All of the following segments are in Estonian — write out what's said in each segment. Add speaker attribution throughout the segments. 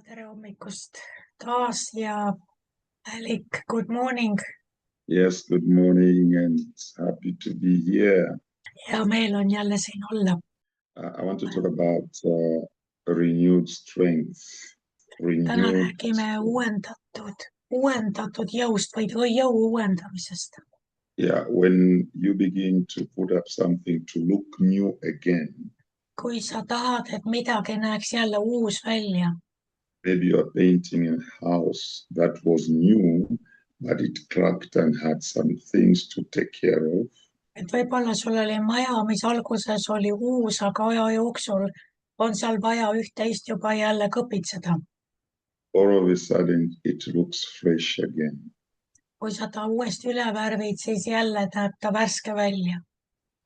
Speaker 1: tere hommikust taas ja Allik, good morning.
Speaker 2: Yes, good morning and happy to be here.
Speaker 1: Hea meel on jälle siin olla.
Speaker 2: I want to talk about renewed strength.
Speaker 1: Täna räägime uuendatud jõust või jõu uuendamisest.
Speaker 2: Yeah, when you begin to put up something to look new again,
Speaker 1: Kui sa tahad, et midagi näeks jälle uus välja,
Speaker 2: maybe you're painting a house that was new, but it cracked and had some things to take care of.
Speaker 1: et võib-olla sul oli maja, mis alguses oli uus, aga aja jooksul on seal vaja üht-teist juba jälle kõpitseda.
Speaker 2: All of a sudden it looks fresh again.
Speaker 1: Kui sa ta uuesti üle värvid, siis jälle näeb ta värske välja.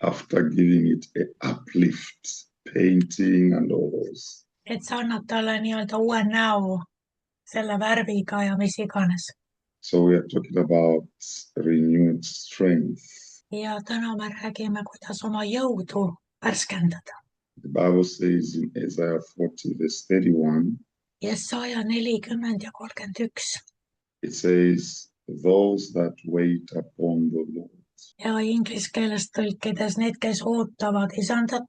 Speaker 2: After giving it a uplift, painting and all those.
Speaker 1: Et sa annad talle nii-öelda uue näo selle värviga ja mis iganes.
Speaker 2: So we are talking about renewed strength.
Speaker 1: Ja täna me räägime, kuidas oma jõudu värskendada.
Speaker 2: The Bible says in Isaiah 40 verse 31,
Speaker 1: Jesaja 40 ja 31.
Speaker 2: it says, those that wait upon the Lord
Speaker 1: Ja inglise keeles tõlkides need, kes ootavad isandat,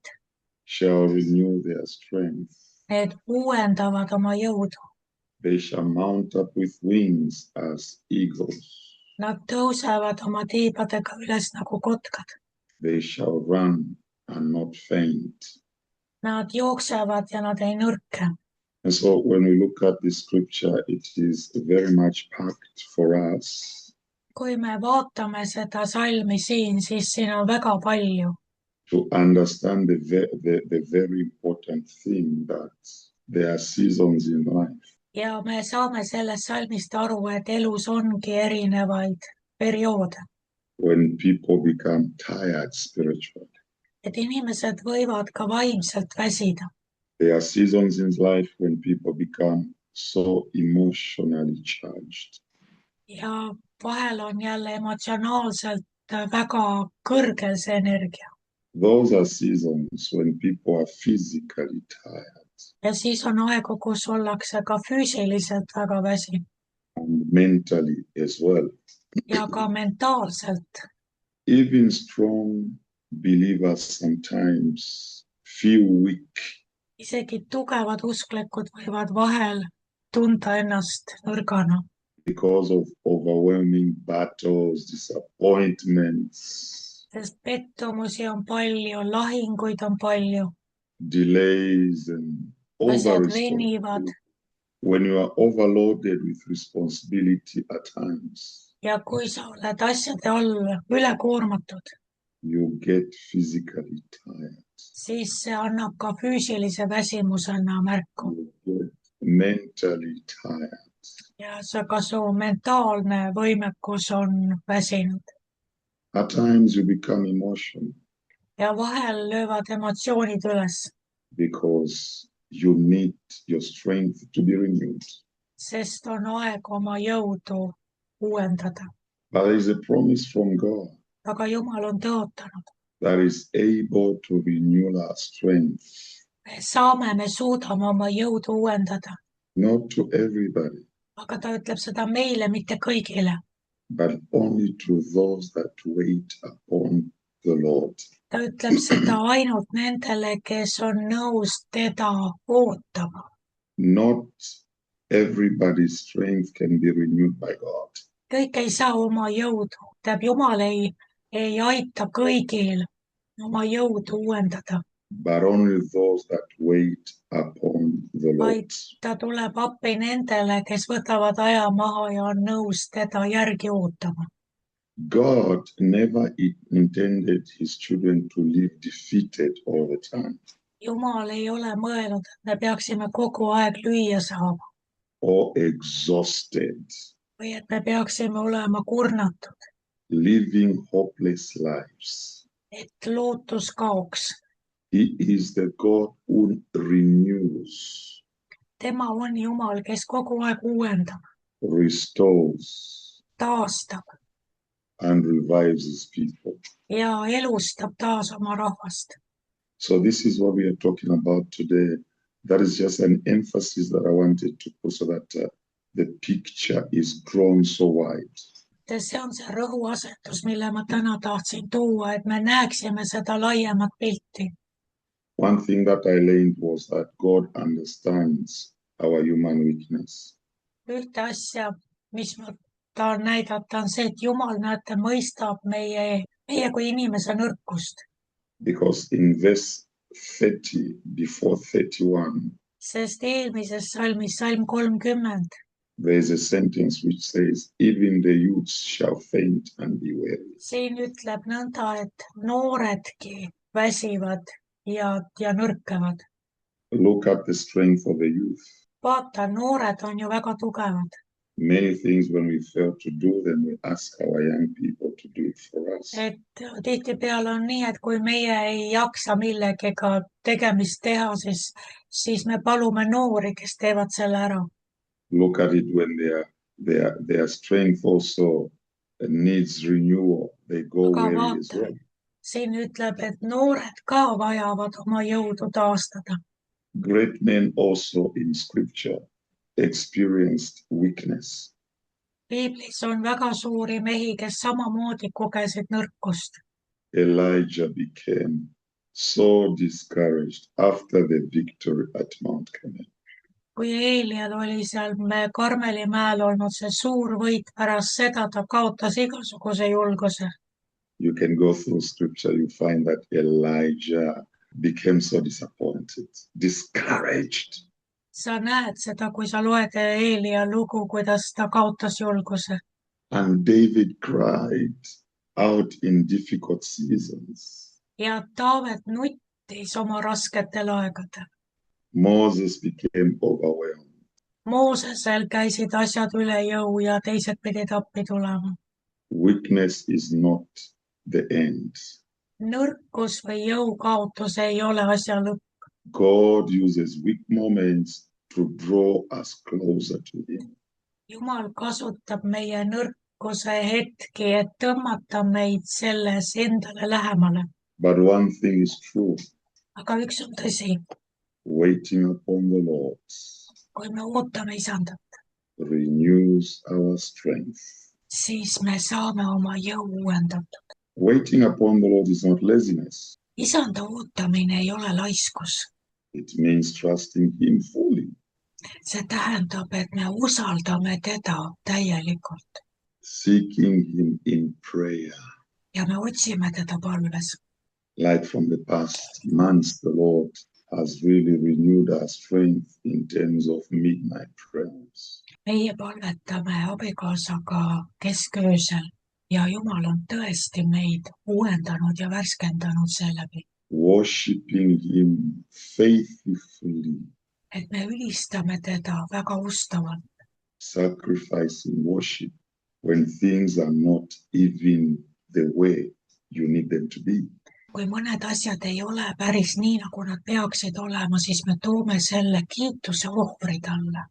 Speaker 2: shall renew their strength.
Speaker 1: need uuendavad oma jõudu.
Speaker 2: They shall mount up with wings as eagles.
Speaker 1: Nad tõusevad oma tiibadega üles nagu kotkad.
Speaker 2: They shall run and not faint.
Speaker 1: Nad jooksevad ja nad ei nõrke.
Speaker 2: And so when we look at the scripture, it is very much packed for us
Speaker 1: Kui me vaatame seda salmi siin, siis siin on väga palju.
Speaker 2: to understand the very important thing that there are seasons in life.
Speaker 1: Ja me saame sellest salmist aru, et elus ongi erinevaid perioode.
Speaker 2: When people become tired spiritually.
Speaker 1: Et inimesed võivad ka vaimselt väsida.
Speaker 2: There are seasons in life when people become so emotionally charged.
Speaker 1: Ja vahel on jälle emotsionaalselt väga kõrgel see energia.
Speaker 2: Those are seasons when people are physically tired
Speaker 1: Ja siis on aegu, kus ollakse ka füüsiliselt väga väsinud
Speaker 2: and mentally as well.
Speaker 1: ja ka mentaalselt.
Speaker 2: Even strong believers sometimes feel weak
Speaker 1: Isegi tugevad usklikud võivad vahel tunda ennast nõrgana,
Speaker 2: because of overwhelming battles, disappointments,
Speaker 1: sest pettumusi on palju, lahinguid on palju,
Speaker 2: delays, and
Speaker 1: asjad venivad
Speaker 2: when you are overloaded with responsibility at times,
Speaker 1: ja kui sa oled asjade all üle koormatud,
Speaker 2: you get physically tired.
Speaker 1: siis see annab ka füüsilise väsimusena märku
Speaker 2: You get mentally tired.
Speaker 1: ja ka su mentaalne võimekus on väsinud.
Speaker 2: At times you become emotional
Speaker 1: Ja vahel löövad emotsioonid üles,
Speaker 2: because you need your strength to be renewed.
Speaker 1: sest on aeg oma jõudu uuendada.
Speaker 2: But there is a promise from God
Speaker 1: Aga Jumal on tõotanud.
Speaker 2: that is able to renew our strength,
Speaker 1: Me suudame oma jõudu uuendada,
Speaker 2: not to everybody,
Speaker 1: aga ta ütleb seda meile, mitte kõigile.
Speaker 2: but only to those that wait upon the Lord.
Speaker 1: Ta ütleb seda ainult nendele, kes on nõus teda ootama.
Speaker 2: Not everybody's strength can be renewed by God.
Speaker 1: Kõik ei saa oma jõudu. Jumal ei aita kõigil oma jõudu uuendada,
Speaker 2: But only those that wait upon the Lord.
Speaker 1: vaid ta tuleb appi nendele, kes võtavad aja maha ja on nõus teda järgi ootama.
Speaker 2: God never intended his children to live defeated all the time
Speaker 1: Jumal ei ole mõelnud, et me peaksime kogu aeg lüüa saama
Speaker 2: or exhausted,
Speaker 1: või et me peaksime olema kurnatud,
Speaker 2: living hopeless lives.
Speaker 1: et lootus kaoks.
Speaker 2: He is the God who renews,
Speaker 1: Tema on Jumal, kes kogu aeg uuendab,
Speaker 2: restores,
Speaker 1: taastab
Speaker 2: and revives his people.
Speaker 1: ja elustab taas oma rahvast.
Speaker 2: So this is what we are talking about today, That is just an emphasis that I wanted to put so that the picture is grown so wide.
Speaker 1: See on see rõhuasetus, mille ma täna tahtsin tuua, et me näeksime seda laiemat pilti.
Speaker 2: One thing that I learned was that God understands our human weakness.
Speaker 1: Ühte asja, mis ma tahan näidata, on see, et Jumal, näete, mõistab meie kui inimese nõrkust.
Speaker 2: Because in verse 30, before 31,
Speaker 1: Sest eelmises salmis, salm 30,
Speaker 2: there is a sentence which says, even the youths shall faint and be weary.
Speaker 1: siin ütleb nõnda, et nooredki väsivad ja nõrkevad.
Speaker 2: Look at the strength of the youth.
Speaker 1: Vaata, noored on ju väga tugevad.
Speaker 2: Many things when we fail to do them, we ask our young people to do it for us.
Speaker 1: Et tihtipeale on nii, et kui meie ei jaksa millegiga tegemist teha, siis me palume noori, kes teevad selle ära.
Speaker 2: Look at it when their strength also needs renewal. They go
Speaker 1: Aga
Speaker 2: weary as
Speaker 1: vaata,
Speaker 2: well.
Speaker 1: siin ütleb, et noored ka vajavad oma jõudu taastada.
Speaker 2: Great men also in scripture experienced weakness.
Speaker 1: Piiblis on väga suuri mehi, kes samamoodi kogesid nõrkust.
Speaker 2: Elijah became so discouraged after the victory at Mount Carmel.
Speaker 1: Kui Eelial oli seal Karmeli mäel olnud see suur võit, pärast seda ta kaotas igasuguse julguse.
Speaker 2: You can go through scripture, you find that Elijah became so disappointed, discouraged.
Speaker 1: Sa näed seda, kui sa loed Eelia lugu, kuidas ta kaotas julguse.
Speaker 2: And David cried out in difficult seasons.
Speaker 1: Ja Taavet nuttis oma rasketel aegadel.
Speaker 2: Moses became overwhelmed.
Speaker 1: Moosesel käisid asjad üle jõu ja teised pidid appi tulema.
Speaker 2: Weakness is not the end.
Speaker 1: Nõrkus või jõukaotus ei ole asja lõpp.
Speaker 2: God uses weak moments to draw us closer to him.
Speaker 1: Jumal kasutab meie nõrkuse hetki, et tõmmata meid selles endale lähemale.
Speaker 2: But one thing is true,
Speaker 1: Aga üks on tõsi,
Speaker 2: waiting upon the Lord
Speaker 1: kui me ootame isandat,
Speaker 2: renews our strength.
Speaker 1: siis me saame oma jõu uuendatud.
Speaker 2: Waiting upon the Lord is not laziness.
Speaker 1: Isanda ootamine ei ole laiskus.
Speaker 2: It means trusting him fully.
Speaker 1: See tähendab, et me usaldame teda täielikult
Speaker 2: Seeking him in prayer.
Speaker 1: ja me otsime teda palves.
Speaker 2: Like from the past months, the Lord has really renewed our strength in terms of midnight prayers.
Speaker 1: Meie palvetame abikaasaga kesköösel ja Jumal on tõesti meid uuendanud ja värskendanud seeläbi.
Speaker 2: Worshipping him faithfully.
Speaker 1: Et me ülistame teda väga ustavalt.
Speaker 2: Sacrificing worship when things are not even the way you need them to be.
Speaker 1: Kui mõned asjad ei ole päris nii, nagu nad peaksid olema, siis me toome selle kiituse ohvri talle.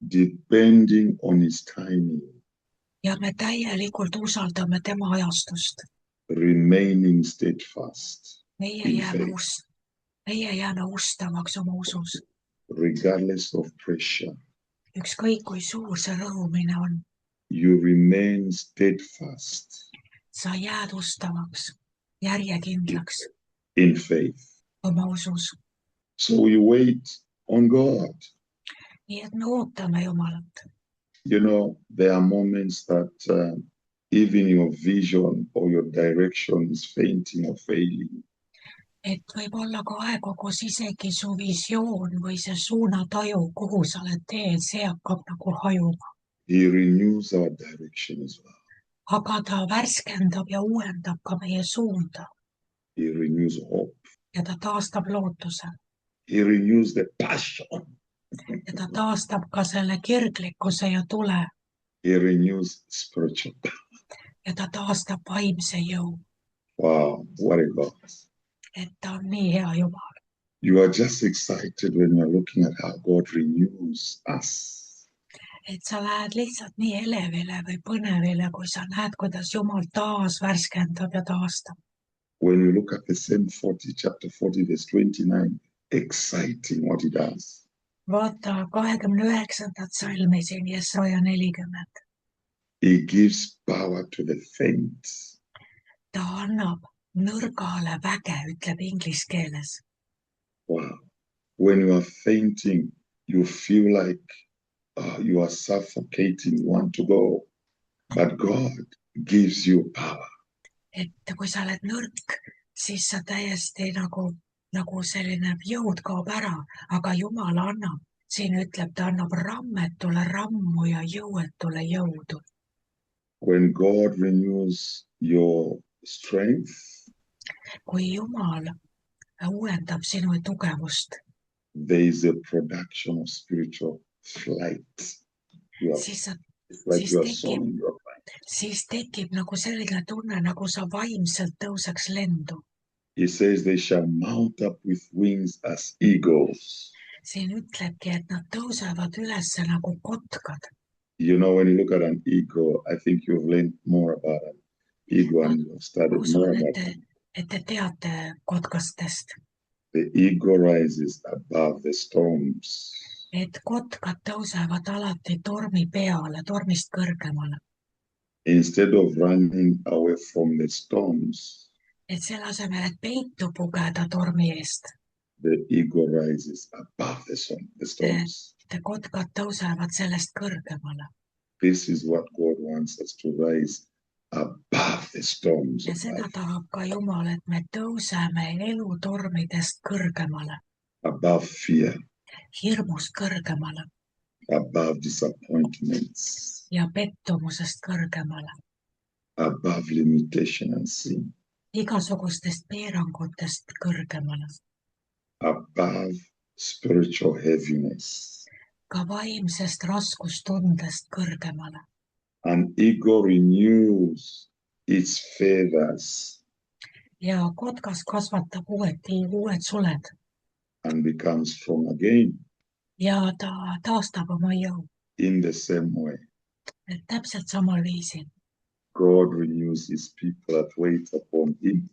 Speaker 2: Depending on his timing.
Speaker 1: Ja me täielikult usaldame tema ajastust.
Speaker 2: Remaining steadfast.
Speaker 1: Meie jääme ustavaks oma usus.
Speaker 2: Regardless of pressure.
Speaker 1: Ükskõik kui suur see rõhumine on.
Speaker 2: You remain steadfast.
Speaker 1: Sa jääd ustavaks, järjekindlaks.
Speaker 2: In faith.
Speaker 1: Oma usus.
Speaker 2: So we wait on God.
Speaker 1: Nii et me ootame Jumalat.
Speaker 2: You know, there are moments that even your vision or your direction is fainting or failing.
Speaker 1: Et võib olla ka aegu, kus isegi su visioon või see suunataju, kuhu sa oled teel, see hakkab nagu hajuma.
Speaker 2: He renews our direction as well.
Speaker 1: Aga ta värskendab ja uuendab ka meie suunda.
Speaker 2: He renews hope.
Speaker 1: Ja ta taastab lootuse.
Speaker 2: He renews the passion.
Speaker 1: Ja ta taastab ka selle kirglikkuse ja tule.
Speaker 2: He renews spiritual power.
Speaker 1: Ja ta taastab vaimse jõu.
Speaker 2: Wow, what a God.
Speaker 1: Et ta on nii hea Jumal.
Speaker 2: You are just excited when you are looking at how God renews us.
Speaker 1: Et sa lähed lihtsalt nii elevile või põnevile, kui sa näed, kuidas Jumal taas värskendab ja taastab.
Speaker 2: When you look at the same chapter 40, verse 29. exciting what he does.
Speaker 1: vaata 29. salmi siin, Jesaja 40.
Speaker 2: He gives power to the faint.
Speaker 1: ta annab nõrgale väge, ütleb inglise keeles.
Speaker 2: Wow. When you are fainting, you feel like you are suffocating, you want to go. But God gives you power.
Speaker 1: et kui sa oled nõrk, siis sa täiesti nagu selline jõud kaob ära, aga Jumal annab, siin ütleb, ta annab rammetule rammu ja jõuetule jõudu.
Speaker 2: When God renews your strength,
Speaker 1: kui Jumal uuendab sinu tugevust,
Speaker 2: there is a production of spiritual flight.
Speaker 1: siis tekib nagu selline tunne, nagu sa vaimselt tõuseks lendu.
Speaker 2: He says they shall mount up with wings as eagles.
Speaker 1: siin ütlebki, et nad tõusevad üles nagu kotkad.
Speaker 2: You know, when you look at an eagle, I think you've learned more about an eagle and you've studied more about it.
Speaker 1: et te teate kotkastest.
Speaker 2: The eagle rises above the storms.
Speaker 1: et kotkad tõusevad alati tormi peale, tormist kõrgemale.
Speaker 2: Instead of running away from the storms,
Speaker 1: et selle asemel, et peitu pugeda tormi eest,
Speaker 2: the eagle rises above the storms.
Speaker 1: kotkad tõusevad sellest kõrgemale.
Speaker 2: This is what God wants us to rise above the storms.
Speaker 1: ja seda tahab ka Jumal, et me tõuseme elutormidest kõrgemale.
Speaker 2: Above fear.
Speaker 1: hirmust kõrgemale.
Speaker 2: Above disappointments.
Speaker 1: ja pettumusest kõrgemale.
Speaker 2: Above limitation and sin.
Speaker 1: igasugustest piirangutest kõrgemale.
Speaker 2: Above spiritual heaviness.
Speaker 1: ka vaimsest raskustundest kõrgemale.
Speaker 2: An eagle renews its feathers.
Speaker 1: ja kotkas kasvatab uued suled.
Speaker 2: And becomes strong again.
Speaker 1: ja ta taastab oma jõu.
Speaker 2: In the same way.
Speaker 1: et täpselt samal viisil.
Speaker 2: God renews his people that wait upon him.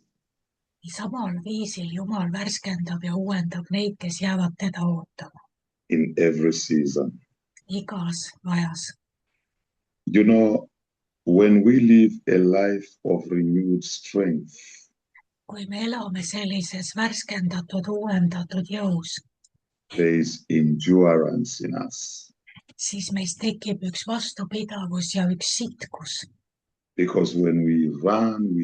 Speaker 1: samal viisil Jumal värskendab ja uuendab neid, kes jäävad teda ootama.
Speaker 2: In every season.
Speaker 1: igas ajas.
Speaker 2: You know, when we live a life of renewed strength,
Speaker 1: kui me elame sellises värskendatud, uuendatud jõus,
Speaker 2: there is endurance in us.
Speaker 1: siis meis tekib üks vastupidavus ja üks sitkus.
Speaker 2: Because when we run,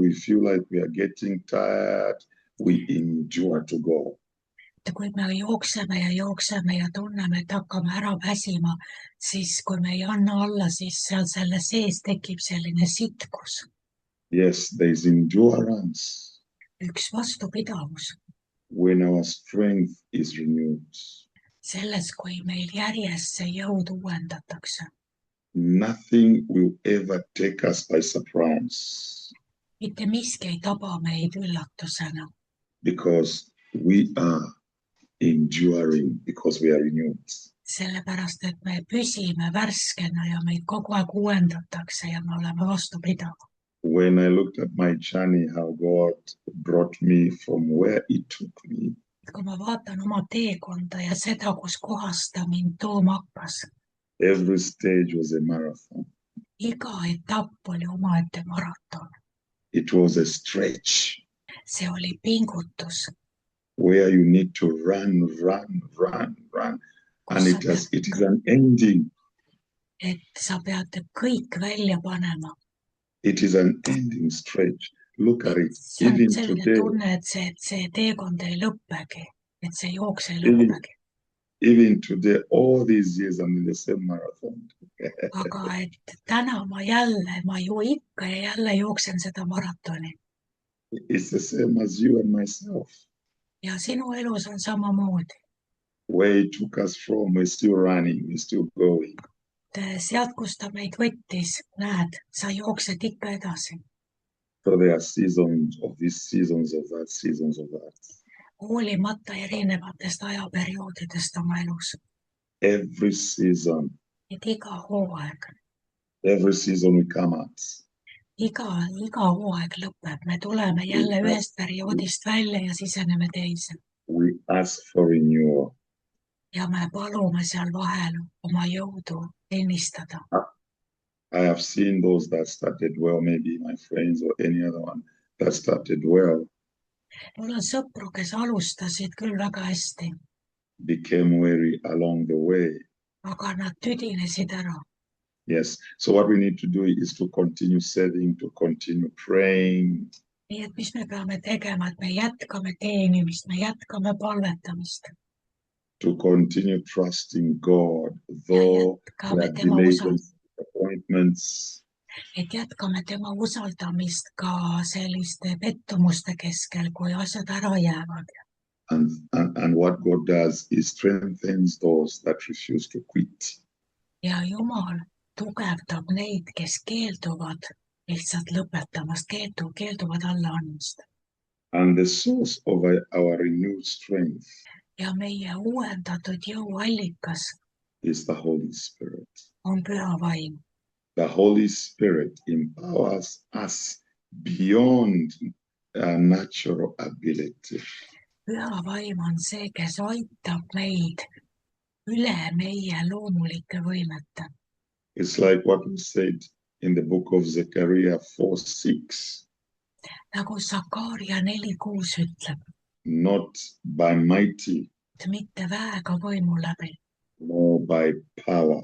Speaker 2: we feel like we are getting tired, we endure to go.
Speaker 1: kui me jookseme ja tunneme, et hakkame ära väsima, siis kui me ei anna alla, siis seal selle sees tekib selline sitkus.
Speaker 2: Yes, there is endurance.
Speaker 1: üks vastupidavus.
Speaker 2: When our strength is renewed.
Speaker 1: selles, kui meil järjest see jõud uuendatakse.
Speaker 2: Nothing will ever take us by surprise.
Speaker 1: mitte miski ei taba meid üllatusena.
Speaker 2: Because we are enduring, because we are renewed.
Speaker 1: sellepärast, et me püsime värskena ja meid kogu aeg uuendatakse ja me oleme vastupidavad.
Speaker 2: When I looked at my journey, how God brought me from where he took me.
Speaker 1: kui ma vaatan oma teekonda ja seda, kus kohas ta mind tooma hakkas.
Speaker 2: Every stage was a marathon.
Speaker 1: iga etapp oli omaette maraton.
Speaker 2: It was a stretch.
Speaker 1: see oli pingutus.
Speaker 2: Where you need to run. And it is an ending.
Speaker 1: et sa pead kõik välja panema.
Speaker 2: It is an ending stretch. Look at it. Even today.
Speaker 1: tunne, et see teekond ei lõppegi, et see jooks ei lõppegi.
Speaker 2: Even today, all these years I'm in the same marathon.
Speaker 1: aga et täna ma ju ikka ja jälle jooksen seda maratoni.
Speaker 2: It's the same as you and myself.
Speaker 1: ja sinu elus on samamoodi.
Speaker 2: Where he took us from, we're still running, we're still going.
Speaker 1: sealt, kus ta meid võttis, näed, sa jooksed ikka edasi.
Speaker 2: So there are seasons of this, seasons of that, seasons of that.
Speaker 1: hoolimata erinevatest ajaperioodidest oma elus.
Speaker 2: Every season.
Speaker 1: et iga hooaeg.
Speaker 2: Every season we come out.
Speaker 1: iga hooaeg lõpeb, me tuleme jälle
Speaker 2: we
Speaker 1: ühest perioodist välja ja siseneme teise.
Speaker 2: we ask for renewal.
Speaker 1: Ja me palume seal vahel oma jõudu ennistada.
Speaker 2: I have seen those that started well, maybe my friends or any other one that started well,
Speaker 1: Mul on sõpru, kes alustasid küll väga hästi,
Speaker 2: became weary along the way.
Speaker 1: aga nad tüdinesid ära.
Speaker 2: Yes. So what we need to do is to continue serving, to continue praying.
Speaker 1: Nii et mis me peame tegema, et me jätkame teenimist, me jätkame palvetamist.
Speaker 2: To continue trusting God,
Speaker 1: Ja
Speaker 2: though
Speaker 1: jätkame
Speaker 2: there are
Speaker 1: tema
Speaker 2: delays and appointments.
Speaker 1: Et jätkame tema usaldamist ka selliste pettumuste keskel, kui asjad ära jäävad.
Speaker 2: And what God does is strengthens those that refuse to quit.
Speaker 1: Ja Jumal tugevdab neid, kes keelduvad lihtsalt lõpetamast, keelduvad alla andmast.
Speaker 2: And the source of our renewed strength
Speaker 1: Ja meie uuendatud jõuallikas
Speaker 2: is the Holy Spirit.
Speaker 1: on püha vaim.
Speaker 2: The Holy Spirit empowers us beyond natural ability.
Speaker 1: Püha vaim on see, kes aitab meid üle meie loomulike võimete.
Speaker 2: It's like what we said in the book of Zechariah 4:6.
Speaker 1: Nagu Sakaaria 4:6 ütleb,
Speaker 2: Not by mighty,
Speaker 1: et mitte väega võimu läbi,
Speaker 2: nor by power,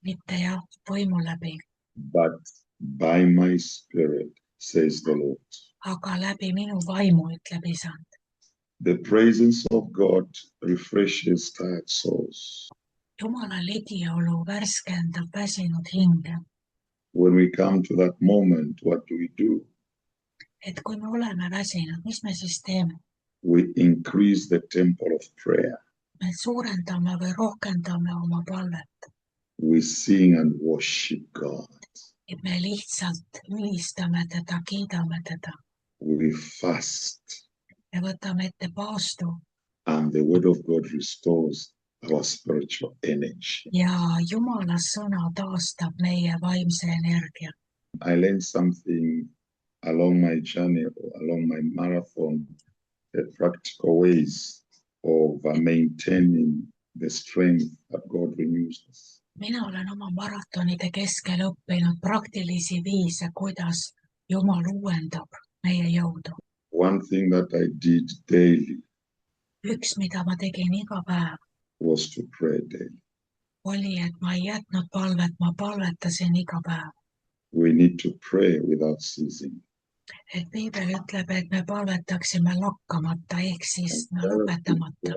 Speaker 1: mitte jah, võimu läbi,
Speaker 2: but by my spirit, says the Lord.
Speaker 1: aga läbi minu vaimu, ütleb Isand.
Speaker 2: The presence of God refreshes tired souls.
Speaker 1: Jumala ligiolu värskendab väsinud hinge.
Speaker 2: When we come to that moment, what do?
Speaker 1: Et kui me oleme väsinud, mis me siis teeme?
Speaker 2: We increase the temple of prayer.
Speaker 1: Me suurendame või rohkendame oma palvet.
Speaker 2: We sing and worship God.
Speaker 1: Et me lihtsalt ülistame teda, kiidame teda.
Speaker 2: We fast.
Speaker 1: Me võtame ette paastu.
Speaker 2: And the word of God restores our spiritual energy.
Speaker 1: Ja Jumala sõna taastab meie vaimse energia.
Speaker 2: I learned something along my journey, along my marathon, the practical ways of maintaining the strength that God renews us.
Speaker 1: Mina olen oma maratonide keskel õppinud praktilisi viise, kuidas Jumal uuendab meie jõudu.
Speaker 2: One thing that I did daily
Speaker 1: Üks, mida ma tegin iga päev,
Speaker 2: was to pray daily.
Speaker 1: oli, et ma ei jätnud palvet, ma palvetasin iga päev.
Speaker 2: We need to pray without ceasing.
Speaker 1: Et Piibel ütleb, et me palvetaksime lakkamata, ehk siis lõpetamata.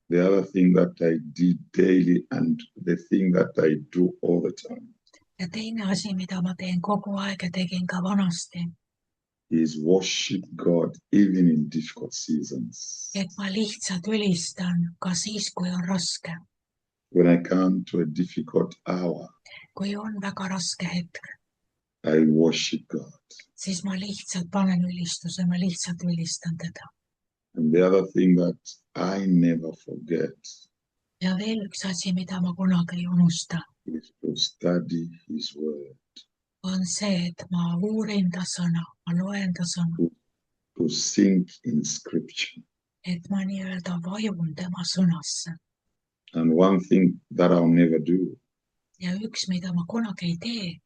Speaker 2: The other thing that I did daily and the thing that I do all the time
Speaker 1: Ja teine asi, mida ma teen kogu aeg ja tegin ka vanasti,
Speaker 2: is worship God even in difficult seasons.
Speaker 1: et ma lihtsalt ülistan ka siis, kui on raske.
Speaker 2: When I come to a difficult hour,
Speaker 1: Kui on väga raske hetk,
Speaker 2: I worship God.
Speaker 1: siis ma lihtsalt panen ülistuse, ma lihtsalt ülistan teda.
Speaker 2: And the other thing that I never forget
Speaker 1: Ja veel üks asi, mida ma kunagi ei unusta,
Speaker 2: is to study His Word,
Speaker 1: on see, et ma uurin ta sõna, ma loen ta sõna,
Speaker 2: to sink in Scripture.
Speaker 1: et ma nii-öelda vajun tema sõnasse.
Speaker 2: And one thing that I'll never do
Speaker 1: Ja üks, mida ma kunagi ei tee,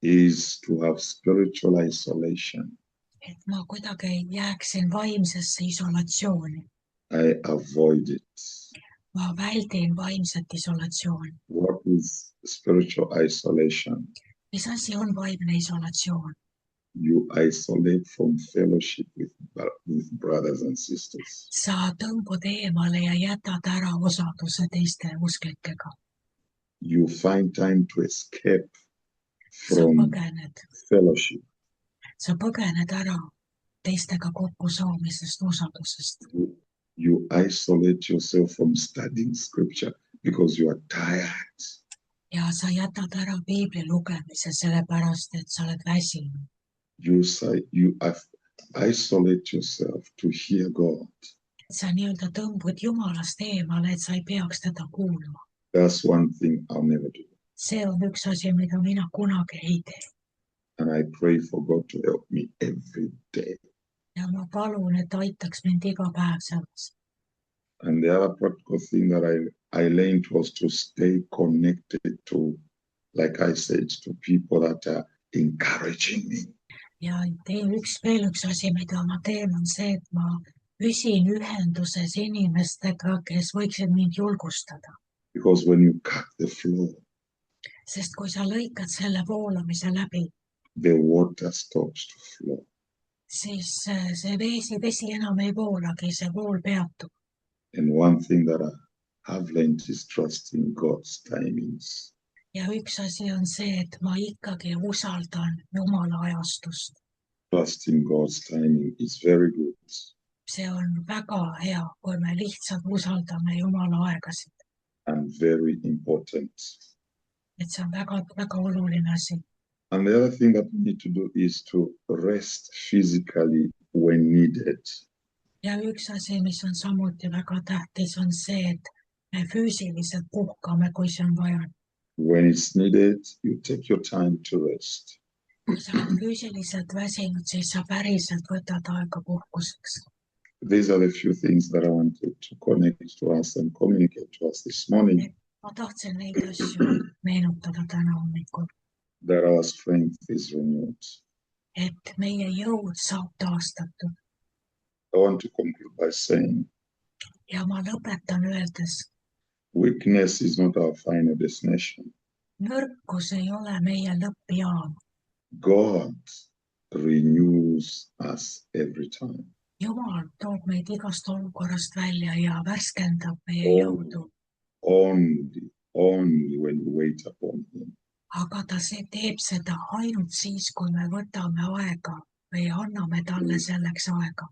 Speaker 2: is to have spiritual isolation.
Speaker 1: et ma kuidagi jääksin vaimsesse isolatsiooni.
Speaker 2: I avoid it.
Speaker 1: Ma väldin vaimset isolatsiooni.
Speaker 2: What is spiritual isolation?
Speaker 1: Mis asi on vaimne isolatsioon?
Speaker 2: You isolate from fellowship with brothers and sisters.
Speaker 1: Sa tõmbud eemale ja jätad ära osaduse teiste usklikega.
Speaker 2: You find time to escape
Speaker 1: Sa
Speaker 2: from
Speaker 1: põgened.
Speaker 2: fellowship.
Speaker 1: Sa põgened ära teistega kokku saamisest, osadusest.
Speaker 2: You isolate yourself from studying Scripture because you are tired.
Speaker 1: Ja sa jätad ära Piibli lugemise sellepärast, et sa oled väsinud.
Speaker 2: You isolate yourself to hear God.
Speaker 1: Sa nii-öelda tõmbud Jumalast eemale, et sa ei peaks teda kuulma.
Speaker 2: That's one thing I'll never do.
Speaker 1: See on üks asi, mida mina kunagi ei tee.
Speaker 2: And I pray for God to help me every day.
Speaker 1: ja ma palun, et aitaks mind iga päev selles.
Speaker 2: And the other practical thing that I learned was to stay connected to, like I said, to people that are encouraging me.
Speaker 1: Ja veel üks asi, mida ma teen, on see, et ma püsin ühenduses inimestega, kes võiksid mind julgustada.
Speaker 2: Because when you cut the flow,
Speaker 1: Sest kui sa lõikad selle voolamise läbi,
Speaker 2: the water stops to flow.
Speaker 1: siis see vesi enam ei voolagi, see vool peatub.
Speaker 2: And one thing that I have learned is trusting God's timings.
Speaker 1: Ja üks asi on see, et ma ikkagi usaldan Jumala ajastust.
Speaker 2: Trusting God's timing is very good.
Speaker 1: See on väga hea, kui me lihtsalt usaldame Jumala aegasid.
Speaker 2: And very important.
Speaker 1: Et see on väga, väga oluline asi.
Speaker 2: And the other thing that we need to do is to rest physically when needed.
Speaker 1: Ja üks asi, mis on samuti väga tähtis, on see, et me füüsiliselt puhkame, kui see on vaja.
Speaker 2: When it's needed, you take your time to rest.
Speaker 1: Kui sa oled füüsiliselt väsinud, siis sa päriselt võtad aega puhkuseks.
Speaker 2: These are the few things that I wanted to connect to us and communicate to us this morning.
Speaker 1: Ma tahtsin neid asju meenutada täna hommikul.
Speaker 2: That our strength is renewed.
Speaker 1: Et meie jõud saab taastatud.
Speaker 2: I want to conclude by saying,
Speaker 1: ja ma lõpetan öeldes,
Speaker 2: weakness is not our final destination.
Speaker 1: Nõrkus ei ole meie lõppjaam.
Speaker 2: God renews us every time.
Speaker 1: Jumal toob meid igast olukorrast välja ja värskendab meie jõudu.
Speaker 2: Only when we wait upon him.
Speaker 1: Aga ta teeb seda ainult siis, kui me võtame aega või anname talle selleks aega.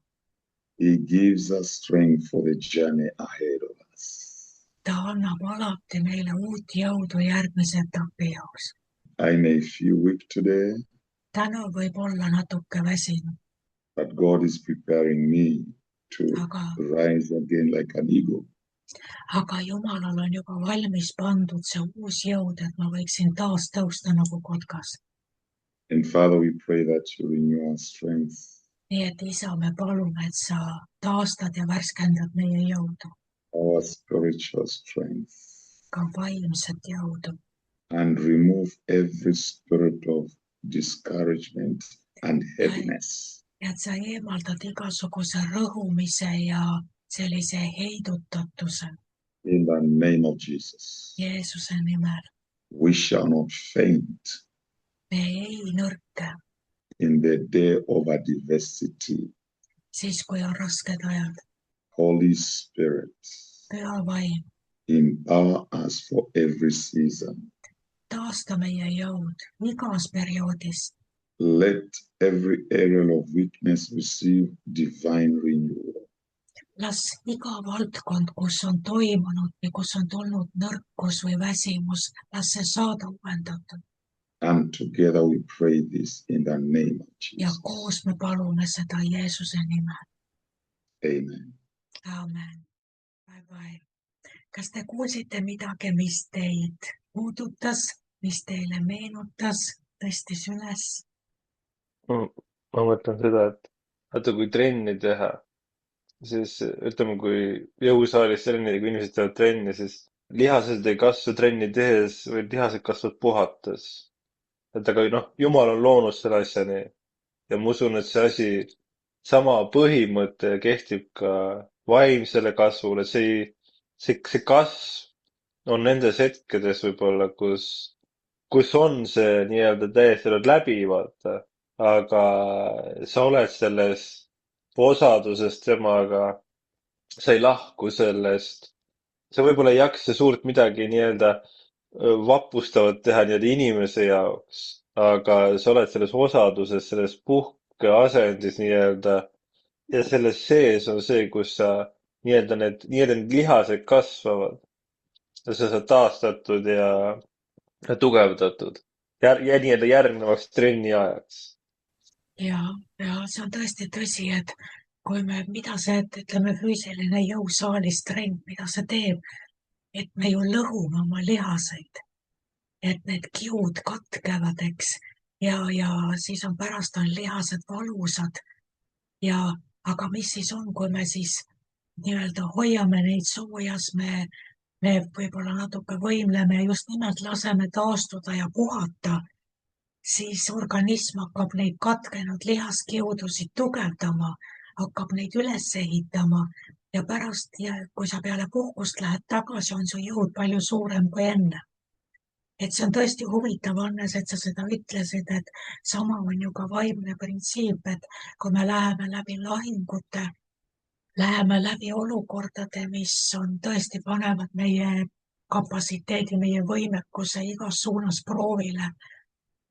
Speaker 2: He gives us strength for the journey ahead of us.
Speaker 1: Ta annab alati meile uut jõudu järgmise etapi jaoks.
Speaker 2: I may feel weak today.
Speaker 1: Täna võib olla natuke väsinud.
Speaker 2: But God is preparing me to rise again like an eagle.
Speaker 1: Aga Jumalal on juba valmis pandud see uus jõud, et ma võiksin taas tõusta nagu kotkas.
Speaker 2: And Father, we pray that you renew our strength.
Speaker 1: Nii et Isa, me palume, et sa taastad ja värskendad meie jõudu.
Speaker 2: Our spiritual strength.
Speaker 1: Ka vaimset jõudu.
Speaker 2: And remove every spirit of discouragement and heaviness.
Speaker 1: Ja et sa eemaldad igasuguse rõhumise ja sellise heidutatuse.
Speaker 2: In the name of Jesus.
Speaker 1: Jeesuse nimel.
Speaker 2: We shall not faint.
Speaker 1: Me ei nõrke.
Speaker 2: In the day of adversity.
Speaker 1: Siis, kui on rasked ajad.
Speaker 2: Holy Spirit.
Speaker 1: Püha vaim.
Speaker 2: Empower us for every season.
Speaker 1: Taasta meie jõud igas perioodis.
Speaker 2: Let every area of weakness receive divine renewal.
Speaker 1: Las iga valdkond, kus on toimunud või kus on tulnud nõrkus või väsimus, las see saada uuendatud.
Speaker 2: And together we pray this in the name of Jesus.
Speaker 1: Ja koos me palume seda Jeesuse nimel.
Speaker 2: Amen.
Speaker 1: Amen. Bye. Kas te kuulsite midagi, mis teid puudutas, mis teile meenutas, tõstis üles?
Speaker 3: Ma mõtlen seda, et vaata, kui trenni teha, siis ütleme, kui jõusaalis trenni, kui inimesed teevad trenni, siis lihased ei kasva trenni tehes või lihased kasvavad puhates. Et aga Jumal on loonud selle asja nii. Ja ma usun, et see asi, sama põhimõte kehtib ka vaimsele kasvule. See kasv on nendes hetkedes võib-olla, kus on see nii-öelda täiesti läbi, vaata. Aga sa oled selles osaduses temaga, sa ei lahku sellest. Sa võib-olla ei jaksa suurt midagi nii-öelda vapustavat teha nii-öelda inimese jaoks, aga sa oled selles osaduses, selles puhkeasendis nii-öelda ja selles sees on see, kus sa nii-öelda need lihased kasvavad ja sa saad taastatud ja tugevdatud ja nii-öelda järgnevaks trenni ajaks.
Speaker 1: Ja see on tõesti tõsi, et kui mida see, ütleme, füüsiline jõusaalis trenn, mida see teeb, et me ju lõhume oma lihaseid, et need kiud katkevad, eks, ja siis on pärast on lihased valusad ja, aga mis siis on, kui me siis nii-öelda hoiame neid soojas, me võib-olla natuke võimleme ja just nimelt laseme taastuda ja puhata, siis organism hakkab neid katkenud lihaskiudusid tugevdama, hakkab neid üles ehitama ja pärast, kui sa peale puhkust lähed tagasi, on su jõud palju suurem kui enne. Et see on tõesti huvitav, Hannes, et sa seda ütlesid, et sama on ju ka vaimne printsiip, et kui me läheme läbi lahingute, läheme läbi olukordade, mis on tõesti panevad meie kapatsiteedi, meie võimekuse igas suunas proovile,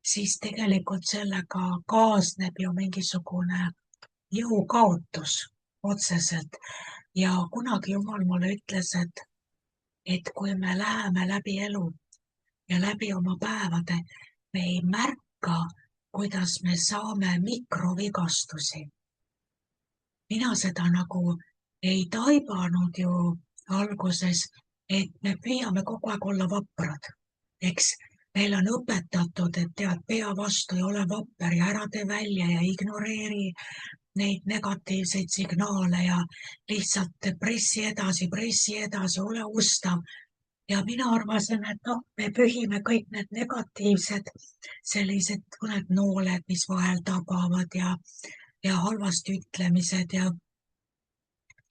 Speaker 1: siis tegelikult sellega kaasneb ju mingisugune jõukaotus otseselt. Ja kunagi Jumal mulle ütles, et kui me läheme läbi elu ja läbi oma päevade, me ei märka, kuidas me saame mikrovigastusi. Mina seda nagu ei taibanud ju alguses, et me püüame kogu aeg olla vaprad. Eks meil on õpetatud, et tead, pea vastu ja ole vapper ja ära tee välja ja ignoreeri neid negatiivseid signaale ja lihtsalt pressi edasi, ole ustav. Ja mina arvasin, et me pühime kõik need negatiivsed sellised mõned nooled, mis vahel tabavad ja halvasti ütlemised ja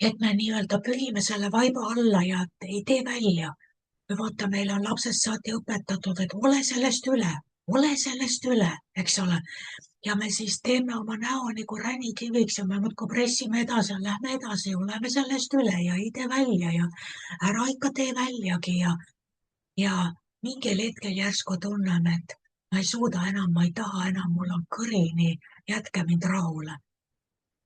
Speaker 1: et me nii-öelda pühime selle vaiba alla ja ei tee välja. Või vaata, meil on lapsest saati õpetatud, et ole sellest üle, eks ole. Ja me siis teeme oma näo nagu ränikiviks ja me muudkui pressime edasi ja lähme edasi, oleme sellest üle ja ei tee välja ja ära ikka tee väljagi ja mingil hetkel järsku tunnen, et ma ei suuda enam, ma ei taha enam, mul on kõrini, jätke mind rahule.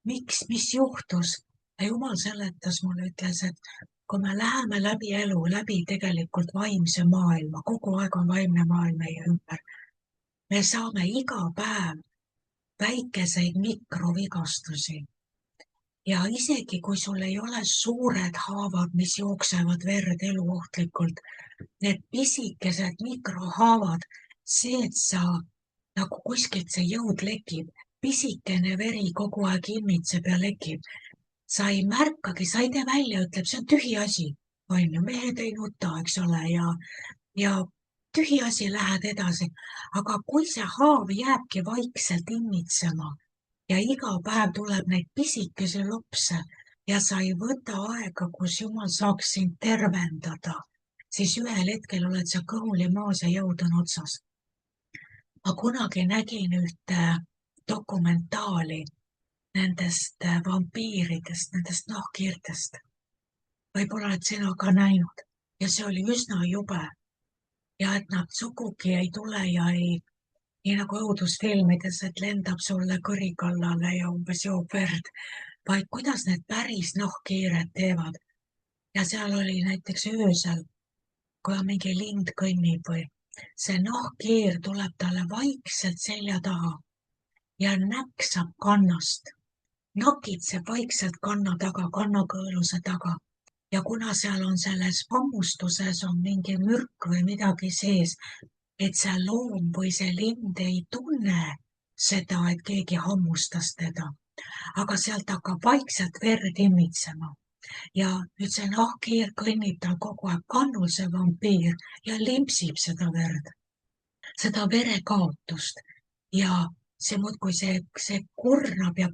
Speaker 1: Miks, mis juhtus? Ja Jumal seletas mulle, ütles, et kui me läheme läbi elu, läbi tegelikult vaimse maailma, kogu aeg on vaimne maailm meie ümber, me saame iga päev väikeseid mikrovigastusi. Ja isegi kui sul ei ole suured haavad, mis jooksevad verd eluohtlikult, need pisikesed mikrohaavad, see, et sa nagu kuskilt see jõud lekib, pisikene veri kogu aeg ilmitseb ja lekib. Sa ei märkagi, sa ei tee välja, ütleb, see on tühi asi. On ju, mehed ei nuta, eks ole, ja tühi asi, lähed edasi. Aga kui see haav jääbki vaikselt immitsema ja iga päev tuleb neid pisikesi lopse ja sa ei võta aega, kus Jumal saaks sind tervendada, siis ühel hetkel oled sa kõhuli maas ja jõud on otsas. Ma kunagi nägin ühte dokumentaali nendest vampiiridest, nendest nahkhiirtest. Võib-olla oled sina ka näinud ja see oli üsna jube. Ja et nad sugugi ei tule ja ei, nii nagu õudusfilmides, et lendab sulle kõri kallale ja umbes joob verd, vaid kuidas need päris nahkhiired teevad. Ja seal oli näiteks öösel, kui on mingi lind kõnnib või see nahkhiir tuleb talle vaikselt selja taha ja näksab kannast. Nakitseb vaikselt kanna taga, kannakõõluse taga ja kuna seal on selles hammustuses on mingi mürk või midagi sees, et see loom või see lind ei tunne seda, et keegi hammustas teda, aga sealt hakkab vaikselt verd immitsema ja nüüd see nahkhiir kõnnib tal kogu aeg kannul, see vampiir ja limpsib seda verd, seda verekaotust ja see muudkui see kurnab ja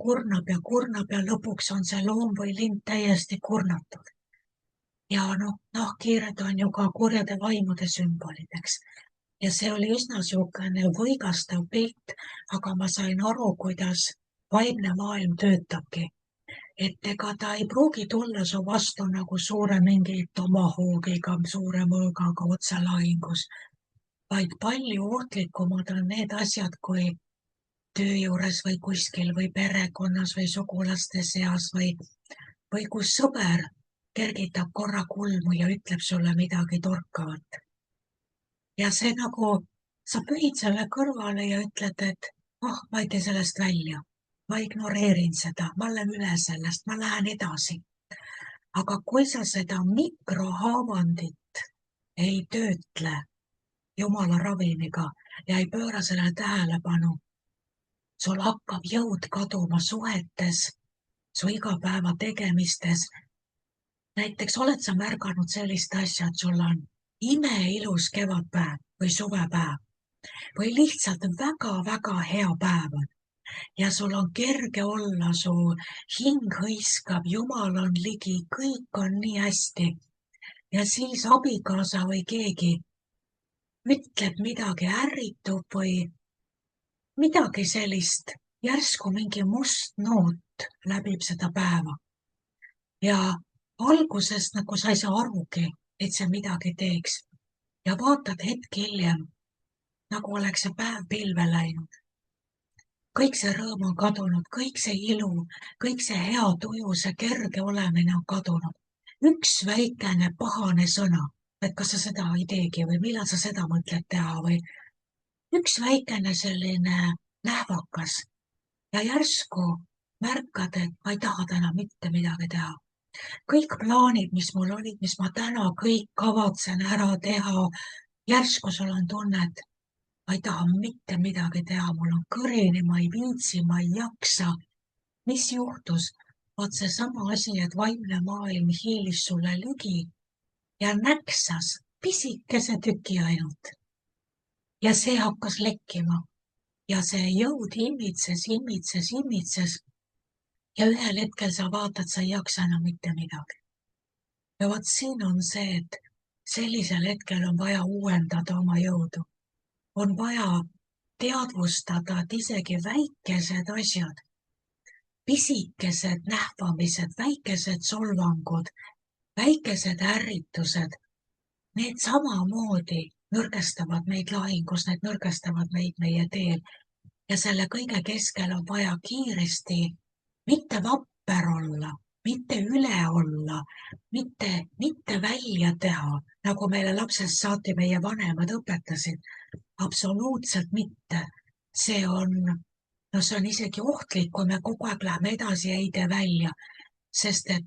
Speaker 1: lõpuks on see loom või lind täiesti kurnatud. Ja nahkhiired on ju ka kurjade vaimude sümbolid, eks. Ja see oli üsna siukene võigastav pilt, aga ma sain aru, kuidas vaimne maailm töötabki. Et ega ta ei pruugi tulla su vastu nagu suure mingi tomahoogiga, suure mõõgaga otselahingus, vaid palju ohtlikumad on need asjad, kui töö juures või kuskil või perekonnas või sugulaste seas või kus sõber kergitab korra kulmu ja ütleb sulle midagi torkavat. Ja see nagu, sa pühid selle kõrvale ja ütled, et ma ei tee sellest välja, ma ignoreerin seda, ma olen üle sellest, ma lähen edasi. Aga kui sa seda mikrohaavandit ei töötle, jumala ravimiga ja ei pööra sellele tähelepanu. Sul hakkab jõud kaduma suhetes, su igapäeva tegemistes. Näiteks oled sa märganud sellist asja, et sul on imeilus kevadpäev või suvepäev või lihtsalt väga-väga hea päev on ja sul on kerge olla, su hing hõiskab, Jumal on ligi, kõik on nii hästi. Ja siis abikaasa või keegi ütleb midagi, ärritub või midagi sellist, järsku mingi must noot läbib seda päeva. Ja alguses nagu sa ei saa arugi, et see midagi teeks. Ja vaatad hetk hiljem, nagu oleks see päev pilve läinud. Kõik see rõõm on kadunud, kõik see ilu, kõik see hea tuju, see kerge olemine on kadunud. Üks väikene pahane sõna, et kas sa seda ei teegi või millal sa seda mõtled teha või üks väikene selline nähvakas ja järsku märkad, et ma ei taha täna mitte midagi teha. Kõik plaanid, mis mul olid, mis ma täna kõik kavatsen ära teha, järsku sul on tunne, et ma ei taha mitte midagi teha, mul on kõrini, ma ei viitsi, ma ei jaksa. Mis juhtus? Vaat see sama asi, et vaimne maailm hiilis sulle ligi ja näksas pisikese tüki ainult. Ja see hakkas lekkima ja see jõud imitses ja ühel hetkel sa vaatad, sa ei jaksa enam mitte midagi. Ja vaat siin on see, et sellisel hetkel on vaja uuendada oma jõudu. On vaja teadvustada, et isegi väikesed asjad, pisikesed nähvamised, väikesed solvangud, väikesed ärritused, need samamoodi nõrgestavad meid lahingus, need nõrgestavad meid meie teel. Ja selle kõige keskel on vaja kiiresti mitte vapper olla, mitte üle olla, mitte välja teha, nagu meile lapsest saati meie vanemad õpetasid. Absoluutselt mitte. See on isegi ohtlik, kui me kogu aeg läheme edasi ja ei tee välja. Sest et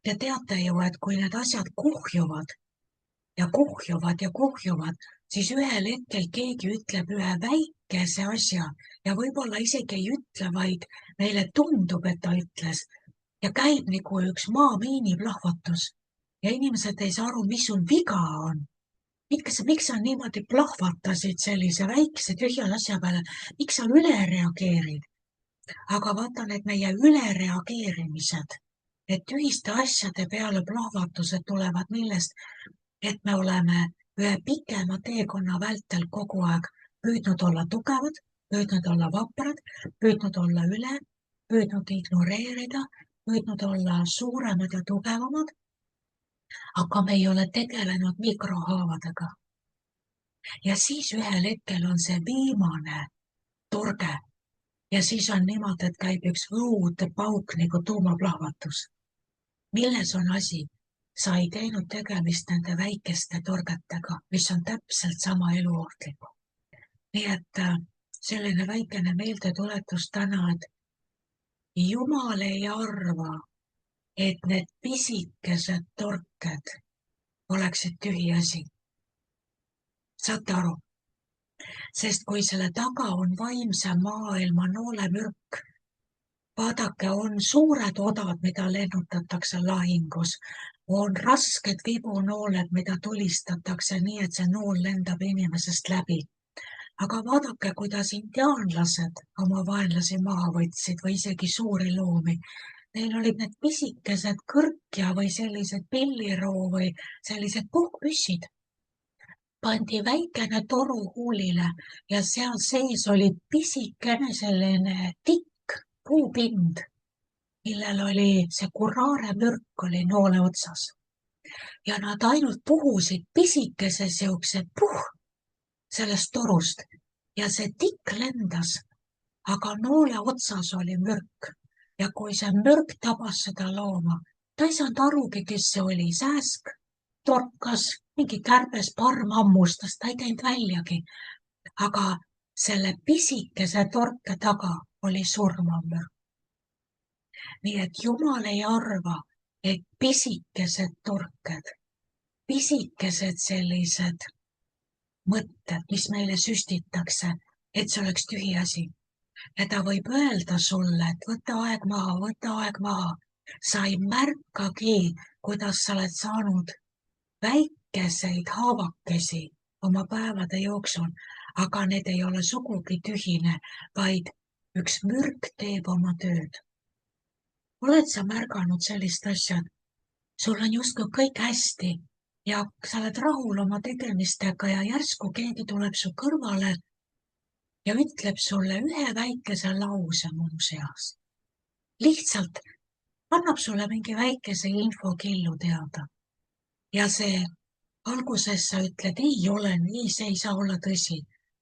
Speaker 1: te teate ju, et kui need asjad kuhjuvad, siis ühel hetkel keegi ütleb ühe väikese asja ja võib-olla isegi ei ütle, vaid meile tundub, et ta ütles ja käib nagu üks maamiini plahvatus ja inimesed ei saa aru, mis sul viga on. Miks sa niimoodi plahvatasid sellise väikese tühja asja peale, miks sa üle reageerid? Aga vaata need meie ülereageerimised, et tühiste asjade peale plahvatused tulevad millest, et me oleme ühe pikema teekonna vältel kogu aeg püüdnud olla tugevad, püüdnud olla vaprad, püüdnud olla üle, püüdnud ignoreerida, püüdnud olla suuremad ja tugevamad, aga me ei ole tegelenud mikrohaavadega. Ja siis ühel hetkel on see viimane torge ja siis on niimoodi, et käib üks õudepauk nagu tuumaplahvatus. Milles on asi? Sa ei teinud tegemist nende väikeste torgetega, mis on täpselt sama eluohtliku. Nii et selline väikene meeldetuletus täna, et Jumal ei arva, et need pisikesed torked oleksid tühi asi. Saate aru? Sest kui selle taga on vaimse maailma noolemürk, vaadake, on suured odad, mida lennutatakse lahingus, on rasked vibunooled, mida tulistatakse nii, et see nool lendab inimesest läbi. Aga vaadake, kuidas indiaanlased oma vaenlasi maha võtsid või isegi suuri loomi. Neil olid need pisikesed kõrkja või sellised pilliroo või sellised puhkpüssid. Pandi väikene toru huulile ja seal sees oli pisikene selline tikk puupind, millel oli see kuraare mürk oli noole otsas. Ja nad ainult puhusid pisikese siukse sellest torust ja see tikk lendas, aga noole otsas oli mürk. Ja kui see mürk tabas seda looma, ta ei saanud arugi, kes see oli, sääsk, torkas, mingi kärbes, parm hammustas, ta ei teinud väljagi. Aga selle pisikese torke taga oli surmav mürk. Nii et Jumal ei arva, et pisikesed torked, pisikesed sellised mõtted, mis meile süstitakse, et see oleks tühi asi. Ja ta võib öelda sulle, et võta aeg maha. Sa ei märkagi, kuidas sa oled saanud väikeseid haavakesi oma päevade jooksul, aga need ei ole sugugi tühine, vaid üks mürk teeb oma tööd. Oled sa märganud sellist asja? Sul on justkui kõik hästi ja sa oled rahul oma tegemistega ja järsku keegi tuleb su kõrvale ja ütleb sulle ühe väikese lause muuseas. Lihtsalt annab sulle mingi väikese infokillu teada. Ja see alguses sa ütled, ei ole nii, see ei saa olla tõsi.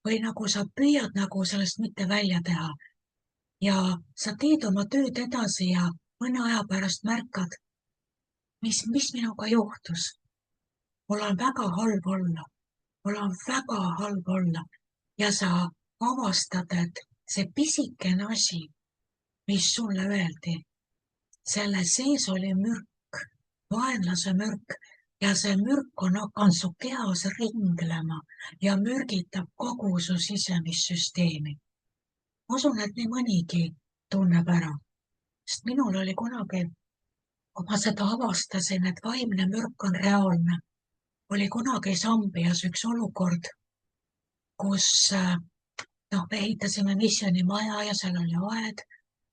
Speaker 1: Või nagu sa püüad nagu sellest mitte välja teha. Ja sa teed oma tööd edasi ja mõne aja pärast märkad, mis minuga juhtus. Mul on väga halb olla. Ja sa avastad, et see pisikene asi, mis sulle öeldi, selle sees oli mürk, vaenlase mürk ja see mürk on hakanud su kehas ringlema ja mürgitab kogu su sisemissüsteemi. Usun, et nii mõnigi tunneb ära, sest minul oli kunagi, kui ma seda avastasin, et vaimne mürk on reaalne, oli kunagi Sambias üks olukord, kus me ehitasime missioonimaja ja seal oli aed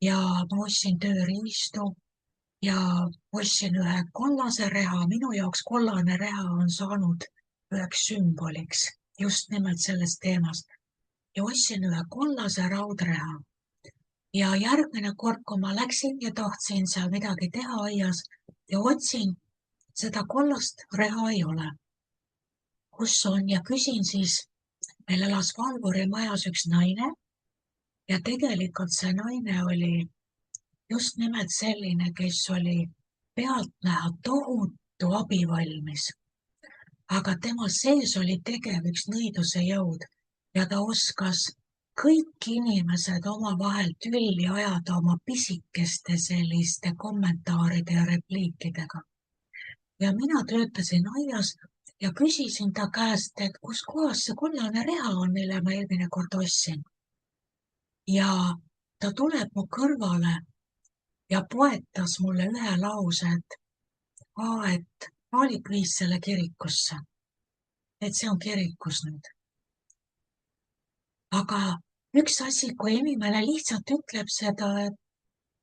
Speaker 1: ja ma ostsin tööriistu ja ostsin ühe kollase reha. Minu jaoks kollane reha on saanud üheks sümboliks just nimelt sellest teemast. Ja ostsin ühe kollase raudreha. Ja järgmine kord, kui ma läksin ja tahtsin seal midagi teha aias ja otsin, seda kollast reha ei ole. Kus on? Ja küsin siis, meil elas Valvuri majas üks naine ja tegelikult see naine oli just nimelt selline, kes oli pealtnäha tohutu abivalmis. Aga tema sees oli tegev üks nõiduse jõud ja ta oskas kõik inimesed omavahel tülli ajada oma pisikeste selliste kommentaaride ja repliikidega. Ja mina töötasin aias ja küsisin ta käest, et kus kohas see kollane reha on, mille ma eelmine kord ostsin. Ja ta tuleb mu kõrvale ja poetas mulle ühe lause, et Aalik viis selle kirikusse. Et see on kirikus nüüd. Aga üks asi, kui inimene lihtsalt ütleb seda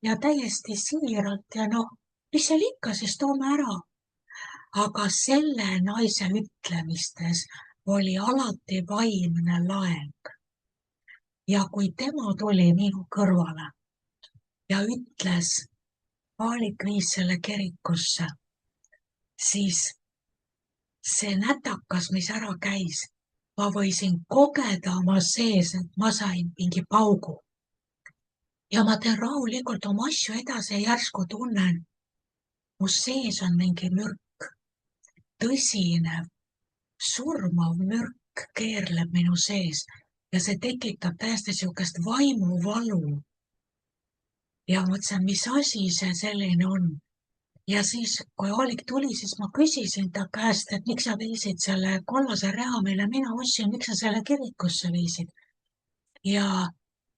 Speaker 1: ja täiesti siiralt ja mis seal ikka, siis toome ära. Aga selle naise ütlemistes oli alati vaimne laeng. Ja kui tema tuli minu kõrvale ja ütles, Aalik viis selle kirikusse, siis see nätakas, mis ära käis, ma võisin kogeda oma sees, et ma sain mingi paugu. Ja ma teen rahulikult oma asju edasi ja järsku tunnen, mu sees on mingi mürk. Tõsine, surmav mürk keerleb minu sees ja see tekitab täiesti siukest vaimuvalu. Ja mõtlesin, mis asi see selline on. Ja siis, kui Aalik tuli, siis ma küsisin ta käest, et miks sa viisid selle kollase reha, mille mina ostsin, miks sa selle kirikusse viisid. Ja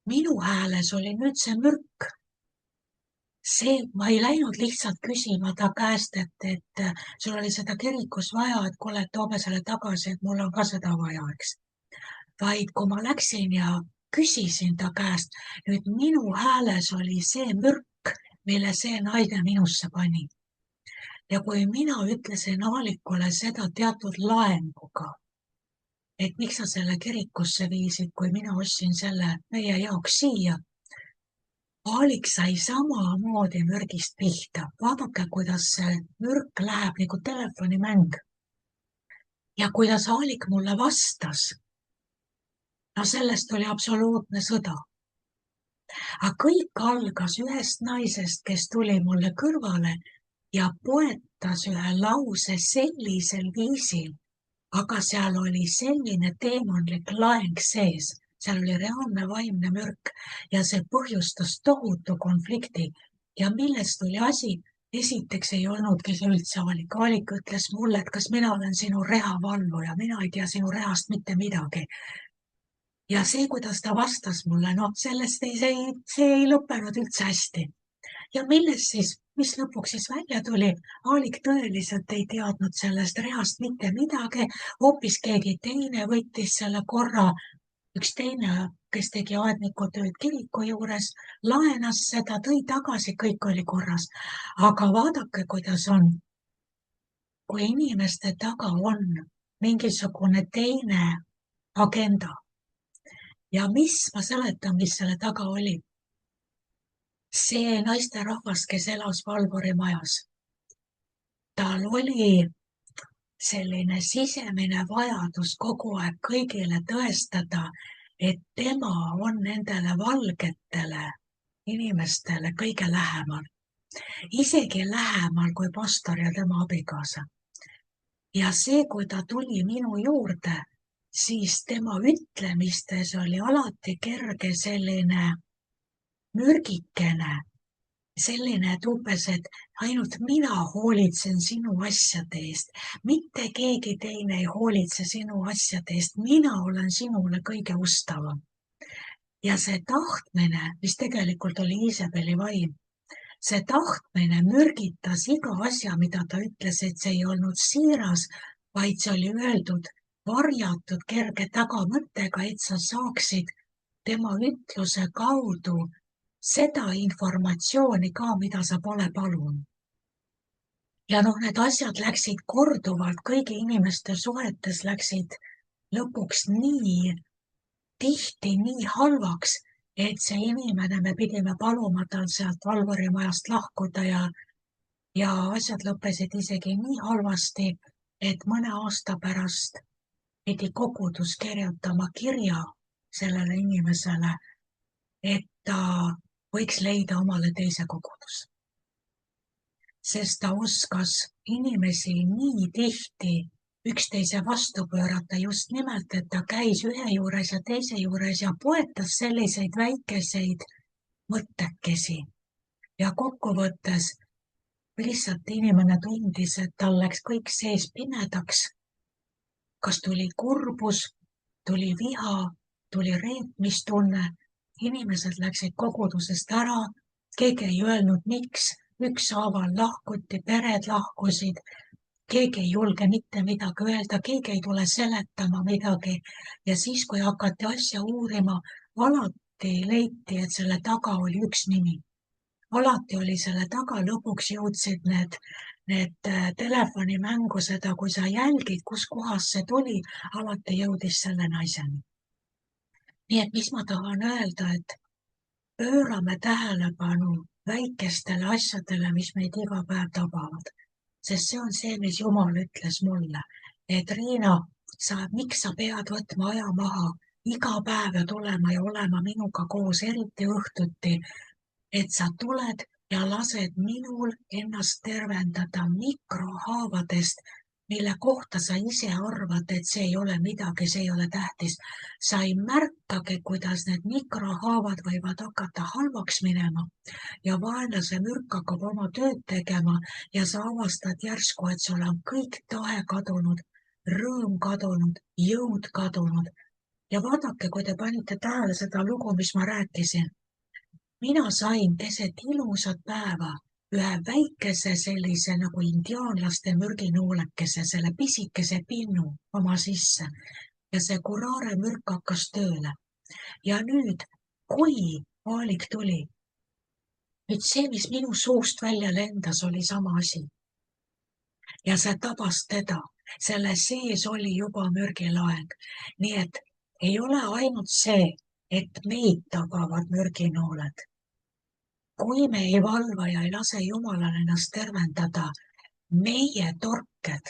Speaker 1: minu hääles oli nüüd see mürk. See, ma ei läinud lihtsalt küsima ta käest, et sul oli seda kirikus vaja, et kuule, toome selle tagasi, et mul on ka seda vaja, eks. Vaid kui ma läksin ja küsisin ta käest, nüüd minu hääles oli see mürk, mille see naine minusse pani. Ja kui mina ütlesin Aalikule seda teatud laenguga, et miks sa selle kirikusse viisid, kui mina ostsin selle meie jaoks siia, Aalik sai samamoodi mürgist pihta. Vaadake, kuidas see mürk läheb nagu telefonimäng. Ja kuidas Aalik mulle vastas, sellest oli absoluutne sõda. Aga kõik algas ühest naisest, kes tuli mulle kõrvale ja poetas ühe lause sellisel viisil, aga seal oli selline teemonlik laeng sees. Seal oli reaalne vaimne mürk ja see põhjustas tohutu konflikti. Ja millest oli asi? esiteks ei olnudki see üldse Aalik. Aalik ütles mulle, et kas mina olen sinu rehavalvuja, mina ei tea sinu rehast mitte midagi. Ja see, kuidas ta vastas mulle, see ei lõppenud üldse hästi. Ja mis lõpuks siis välja tuli, Aalik tõeliselt ei teadnud sellest rehast mitte midagi, hoopis keegi teine võttis selle korra, üks teine, kes tegi aednikutööd kiriku juures, laenas seda, tõi tagasi, kõik oli korras. Aga vaadake, kuidas on. Kui inimeste taga on mingisugune teine agenda ja ma seletan, mis selle taga oli. See naisterahvas, kes elas Valvuri majas, tal oli selline sisemine vajadus kogu aeg kõigile tõestada, et tema on nendele valgetele inimestele kõige lähemal. Isegi lähemal kui pastor ja tema abikaasa. Ja see, kui ta tuli minu juurde, siis tema ütlemistes oli alati kerge selline mürgikene, selline, et umbes, et ainult mina hoolitsen sinu asjade eest, mitte keegi teine ei hoolitse sinu asjade eest, mina olen sinule kõige ustavam. Ja see tahtmine, mis tegelikult oli Iisabeli vaim, see tahtmine mürgitas iga asja, mida ta ütles, et see ei olnud siiras, vaid see oli öeldud varjatud kerge tagamõttega, et sa saaksid tema ütluse kaudu seda informatsiooni ka, mida sa pole palunud. Ja need asjad läksid korduvalt, kõigi inimeste suhetes läksid lõpuks nii tihti, nii halvaks, et see inimene, me pidime paluma tal sealt Valvuri majast lahkuda ja asjad lõppesid isegi nii halvasti, et mõne aasta pärast pidi kogudus kirjutama kirja sellele inimesele, et ta võiks leida omale teise koguduse. Sest ta oskas inimesi nii tihti üksteise vastu pöörata just nimelt, et ta käis ühe juures ja teise juures ja poetas selliseid väikeseid mõttekesi. Ja kokkuvõttes lihtsalt inimene tundis, et tal läks kõik sees pimedaks. Kas tuli kurbus, tuli viha, tuli reetmistunne. Inimesed läksid kogudusest ära, keegi ei öelnud miks, ükshaaval lahkuti, pered lahkusid, keegi ei julge mitte midagi öelda, keegi ei tule seletama midagi ja siis, kui hakati asja uurima, alati leiti, et selle taga oli üks nimi. Alati oli selle taga, lõpuks jõudsid need telefonimängu seda, kui sa jälgid, kus kohas see tuli, alati jõudis selle naiseni. Nii et mis ma tahan öelda, et pöörame tähelepanu väikestele asjadele, mis meid iga päev tabavad. Sest see on see, mis Jumal ütles mulle, et Riina, miks sa pead võtma aja maha iga päev ja tulema ja olema minuga koos, eriti õhtuti, et sa tuled ja lased minul ennast tervendada mikrohaavadest, mille kohta sa ise arvad, et see ei ole midagi, see ei ole tähtis. Sa ei märkagi, kuidas need mikrohaavad võivad hakata halvaks minema ja vaenlase mürk hakkab oma tööd tegema ja sa avastad järsku, et sul on kõik tahe kadunud, rõõm kadunud, jõud kadunud. Ja vaadake, kui te panite tähele seda lugu, mis ma rääkisin. Mina sain keset ilusat päeva ühe väikese sellise nagu indiaanlaste mürginuulekese, selle pisikese pinnu oma sisse ja see Curare mürk hakkas tööle. Ja nüüd, kui Aalik tuli, nüüd see, mis minu suust välja lendas, oli sama asi. Ja see tabas teda, selle sees oli juba mürgilaeng. Nii et ei ole ainult see, et meid tabavad mürginooled. Kui me ei valva ja ei lase Jumalal ennast tervendada, meie torked,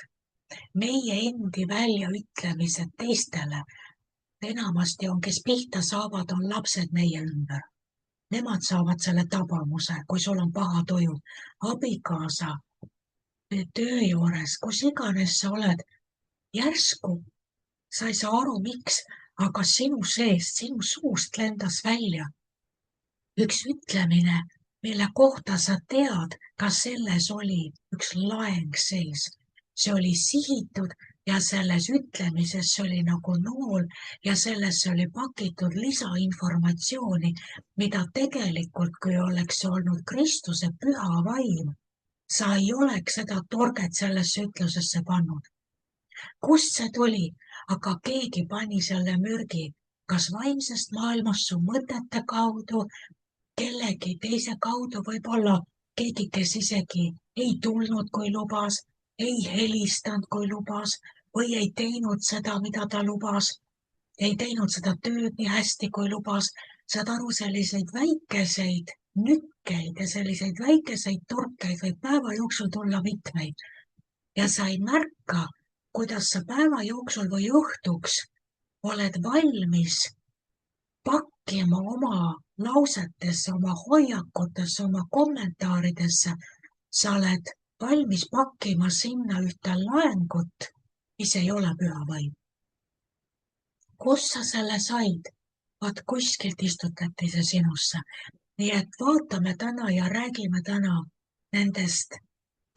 Speaker 1: meie endi väljaütlemised teistele, enamasti on, kes pihta saavad, on lapsed meie ümber. Nemad saavad selle tabamuse, kui sul on paha tuju. Abikaasa, töö juures, kus iganes sa oled, järsku sa ei saa aru, miks, aga sinu seest, sinu suust lendas välja üks ütlemine, mille kohta sa tead, kas selles oli üks laeng sees. See oli sihitud ja selles ütlemises oli nagu nool ja sellesse oli pakitud lisainformatsiooni, mida tegelikult, kui oleks olnud Kristuse püha vaim, sa ei oleks seda torget sellesse ütlusesse pannud. Kust see tuli? Aga keegi pani selle mürgi, kas vaimsest maailmast su mõtete kaudu, kellegi teise kaudu, võib-olla keegi, kes isegi ei tulnud, kui lubas, ei helistanud, kui lubas, või ei teinud seda, mida ta lubas, ei teinud seda tööd nii hästi, kui lubas. Saad aru, selliseid väikeseid nükkeid ja selliseid väikeseid torkeid võib päeva jooksul tulla mitmeid. Ja sa ei märka, kuidas sa päeva jooksul või õhtuks oled valmis pakkima oma lausetesse, oma hoiakutesse, oma kommentaaridesse. Sa oled valmis pakkima sinna ühte laengut, mis ei ole püha vaim. Kus sa selle said? Vaat kuskilt istutati see sinusse. Nii et vaatame täna ja räägime täna nendest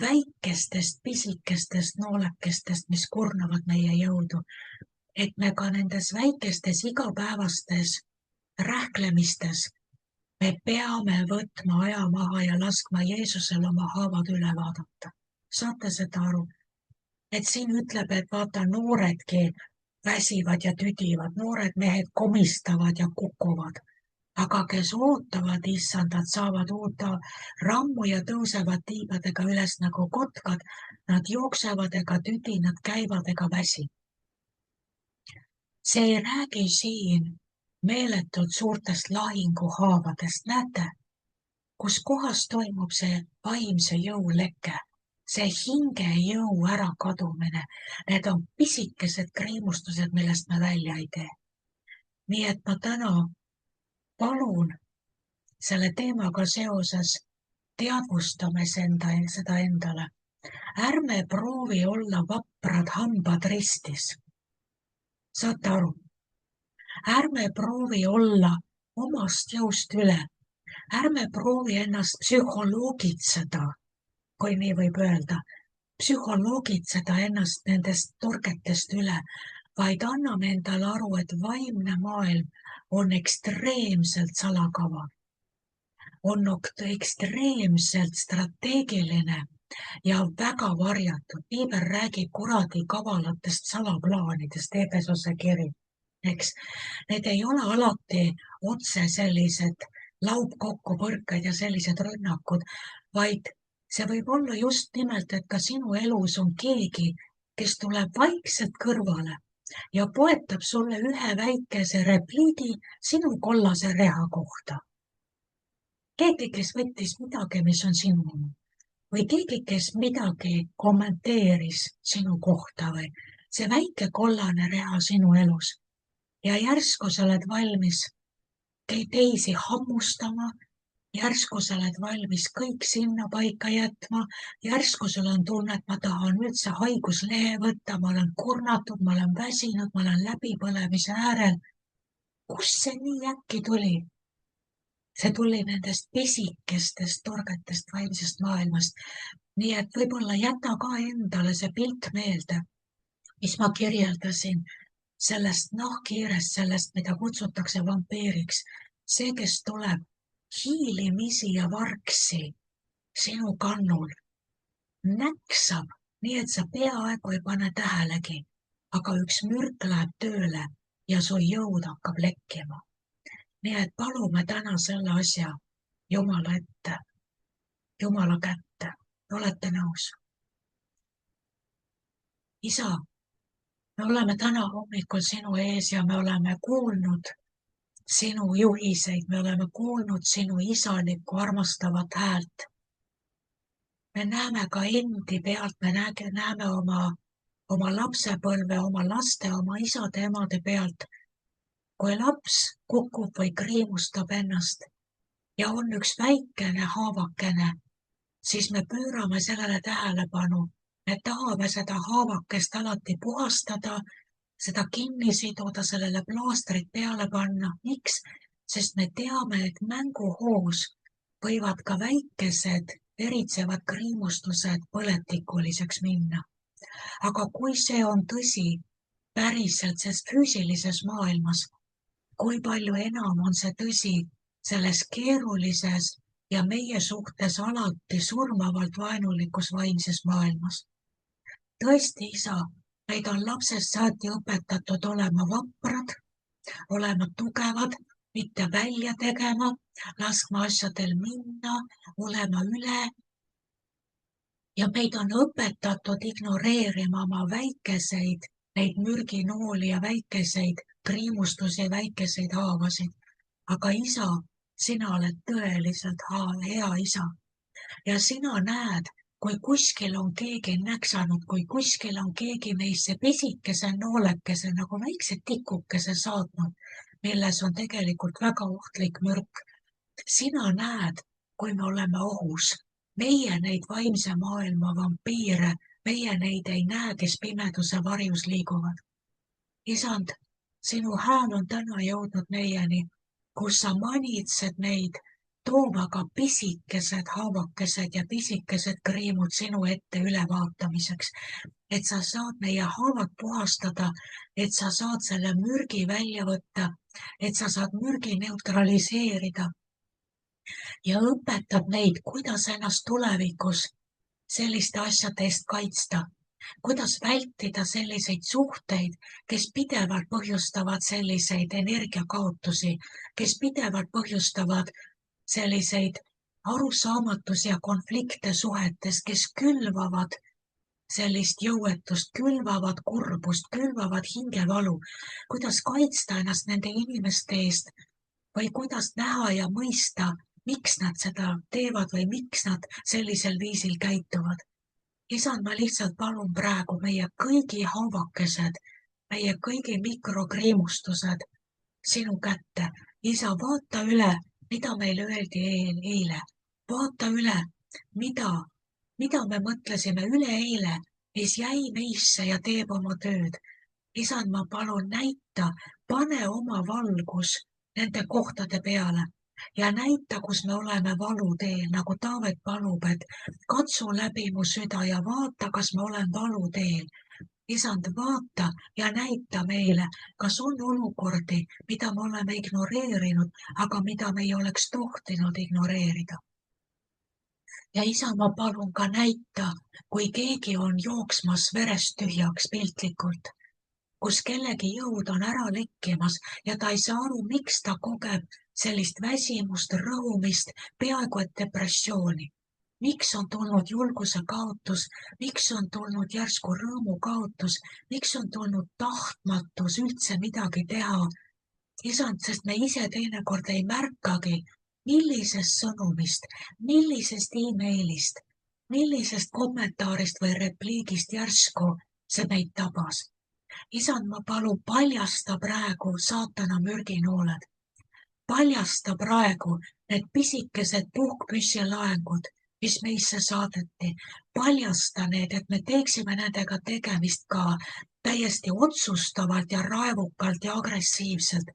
Speaker 1: väikestest, pisikestest noolekestest, mis kurnavad meie jõudu. Et me ka nendes väikestes igapäevastes rähklemistes me peame võtma aja maha ja laskma Jeesusel oma haavad üle vaadata. Saate seda aru? Et siin ütleb, et vaata, nooredki väsivad ja tüdivad, noored mehed komistavad ja kukuvad. Aga kes ootavad issandat, saavad uut rammu ja tõusevad tiibadega üles nagu kotkad. Nad jooksevad ega tüdi, nad käivad ega väsi. See ei räägi siin meeletult suurtest lahinguhaavadest. Näete, kus kohas toimub see vaimse jõu leke, see hingejõu ärakadumine. Need on pisikesed kriimustused, millest me välja ei tee. Nii et ma täna palun selle teemaga seoses teadvustame seda endale. Ärme proovi olla vaprad hambad ristis. Saate aru? Ärme proovi olla omast jõust üle. Ärme proovi ennast psühholoogitseda, kui nii võib öelda. Psühholoogitseda ennast nendest torgetest üle, vaid anname endale aru, et vaimne maailm on ekstreemselt salakava. On ekstreemselt strateegiline ja väga varjatud. Piiber räägib kuradi kavalatest salaplaanidest, Efesose kiri. Eks? Need ei ole alati otse sellised laupkokkupõrked ja sellised rünnakud, vaid see võib olla just nimelt, et ka sinu elus on keegi, kes tuleb vaikselt kõrvale ja poetab sulle ühe väikese repliigi sinu kollase reha kohta. Keegi, kes võttis midagi, mis on sinu oma. Või keegi, kes midagi kommenteeris sinu kohta või see väike kollane reha sinu elus. Ja järsku sa oled valmis teisi hammustama, järsku sa oled valmis kõik sinna paika jätma, järsku sul on tunne, et ma tahan üldse haiguslehe võtta, ma olen kurnatud, ma olen väsinud, ma olen läbipõlemise äärel. Kus see nii äkki tuli? See tuli nendest pisikestest torgetest vaimsest maailmast. Nii et võib-olla jäta ka endale see pilt meelde, mis ma kirjeldasin sellest nahkhiirest, sellest, mida kutsutakse vampiiriks. See, kes tuleb hiilimisi ja vargsi sinu kannul, näksab, nii et sa peaaegu ei pane tähelegi, aga üks mürk läheb tööle ja su jõud hakkab lekkima. Nii et palume täna selle asja Jumala ette, Jumala kätte. Olete nõus? Isa, me oleme täna hommikul sinu ees ja me oleme kuulnud sinu juhiseid, me oleme kuulnud sinu isalikku armastavat häält. Me näeme ka endi pealt, me näeme oma lapsepõlve, oma laste, oma isade, emade pealt. Kui laps kukub või kriimustab ennast ja on üks väikene haavakene, siis me pöörame sellele tähelepanu. Me tahame seda haavakest alati puhastada, seda kinni siduda, sellele plaastrit peale panna. Miks? Sest me teame, et mänguhoos võivad ka väikesed eritsevad kriimustused põletikuliseks minna. Aga kui see on tõsi päriselt, sest füüsilises maailmas, kui palju enam on see tõsi selles keerulises ja meie suhtes alati surmavalt vaenulikus vaimses maailmas. Tõesti, isa, meid on lapsest saati õpetatud olema vaprad, olema tugevad, mitte välja tegema, laskma asjadel minna, olema üle. Ja meid on õpetatud ignoreerima oma väikeseid, neid mürginooli ja väikeseid kriimustusi, väikeseid haavasid. Aga isa, sina oled tõeliselt hea isa. Ja sina näed, kui kuskil on keegi näksanud, kui kuskil on keegi meisse pisikese noolekese, nagu väikse tikukese saatnud, milles on tegelikult väga ohtlik mürk. Sina näed, kui me oleme ohus. Meie neid vaimse maailma vampiire, meie neid ei näe, kes pimeduse varjus liiguvad. Isand, sinu hääl on täna jõudnud meieni, kus sa manitsed meid tooma ka pisikesed haavakesed ja pisikesed kriimud sinu ette ülevaatamiseks, et sa saad meie haavad puhastada, et sa saad selle mürgi välja võtta, et sa saad mürgi neutraliseerida ja õpetad meid, kuidas ennast tulevikus selliste asjade eest kaitsta, kuidas vältida selliseid suhteid, kes pidevalt põhjustavad selliseid energiakaotusi, kes pidevalt põhjustavad selliseid arusaamatusi ja konflikte suhetes, kes külvavad sellist jõuetust, külvavad kurbust, külvavad hingevalu, kuidas kaitsta ennast nende inimeste eest või kuidas näha ja mõista, miks nad seda teevad või miks nad sellisel viisil käituvad. Isand, ma lihtsalt palun praegu meie kõigi haavakesed, meie kõigi mikrokriimustused sinu kätte. Isa, vaata üle, mida meile öeldi eile. Vaata üle, mida me mõtlesime üleeile, mis jäi meisse ja teeb oma tööd. Isand, ma palun näita, pane oma valgus nende kohtade peale. Ja näita, kus me oleme valuteel, nagu Taavet palub, et katsu läbi mu süda ja vaata, kas ma olen valuteel. Isand, vaata ja näita meile, kas on olukordi, mida me oleme ignoreerinud, aga mida me ei oleks tohtinud ignoreerida. Ja isa, ma palun ka näita, kui keegi on jooksmas verest tühjaks piltlikult, kus kellegi jõud on ära lekkimas ja ta ei saa aru, miks ta kogeb sellist väsimust, rõhumist, peaaegu et depressiooni. Miks on tulnud julguse kaotus, miks on tulnud järsku rõõmu kaotus, miks on tulnud tahtmatus üldse midagi teha. Isand, sest me ise teinekord ei märkagi, millisest sõnumist, millisest emailist, millisest kommentaarist või repliigist järsku see meid tabas. Isand, ma palun, paljasta praegu saatana mürginooled. Paljasta praegu need pisikesed puhkpüssilaengud, mis meisse saadeti. Paljasta need, et me teeksime nendega tegemist ka täiesti otsustavalt ja raevukalt ja agressiivselt.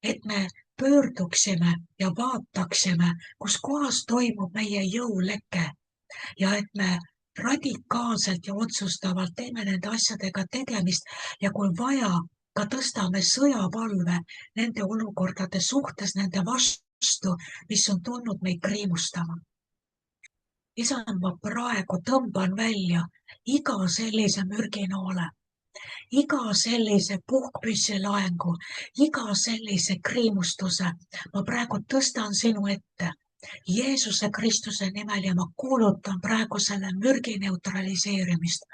Speaker 1: Et me pöörduksime ja vaataksime, kus kohas toimub meie jõuleke ja et me radikaalselt ja otsustavalt teeme nende asjadega tegemist ja kui vaja, ka tõstame sõjapalve nende olukordade suhtes, nende vastu, mis on tulnud meid kriimustama. Isand, ma praegu tõmban välja iga sellise mürginoole, iga sellise puhkpüssilaengu, iga sellise kriimustuse. Ma praegu tõstan sinu ette Jeesuse Kristuse nimel ja ma kuulutan praegu selle mürgi neutraliseerimist.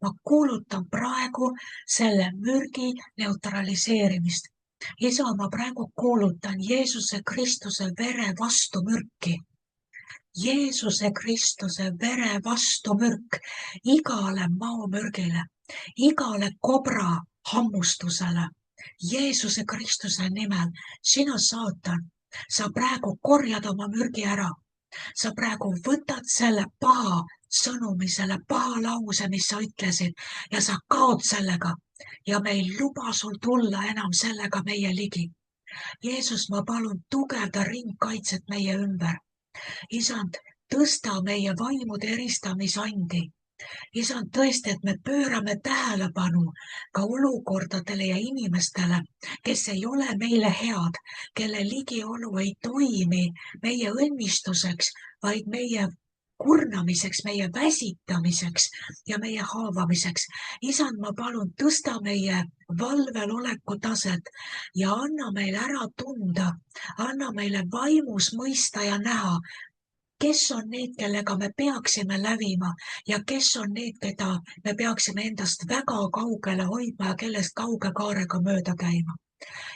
Speaker 1: Ma kuulutan praegu selle mürgi neutraliseerimist. Isa, ma praegu kuulutan Jeesuse Kristuse vere vastu mürki. Jeesuse Kristuse vere vastu mürk igale maomürgile, igale kobra hammustusele. Jeesuse Kristuse nimel, sina saatan, sa praegu korjad oma mürgi ära. Sa praegu võtad selle paha sõnumi, selle paha lause, mis sa ütlesid ja sa kaod sellega ja me ei luba sul tulla enam sellega meie ligi. Jeesus, ma palun tugevda ringkaitset meie ümber. Isand, tõsta meie vaimude eristamisandi. Isand, tõesti, et me pöörame tähelepanu ka olukordadele ja inimestele, kes ei ole meile head, kelle ligiolu ei toimi meie õnnistuseks, vaid meie kurnamiseks, meie väsitamiseks ja meie haavamiseks. Isand, ma palun, tõsta meie valvel oleku taset ja anna meile ära tunda, anna meile vaimus mõista ja näha, kes on need, kellega me peaksime lävima ja kes on need, keda me peaksime endast väga kaugele hoidma ja kellest kauge kaarega mööda käima.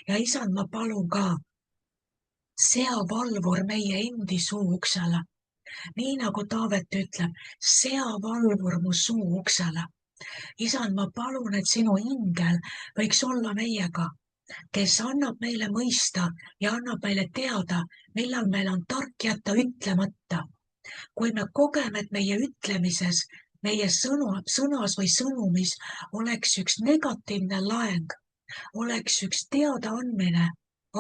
Speaker 1: Ja isand, ma palun ka, sea valvur meie endi suu uksele. Nii nagu Taavet ütleb, sea valvur mu suu uksele. Isand, ma palun, et sinu ingel võiks olla meiega, kes annab meile mõista ja annab meile teada, millal meil on tark jätta ütlemata. Kui me kogeme, et meie ütlemises, meie sõnas või sõnumis oleks üks negatiivne laeng, oleks üks teadaandmine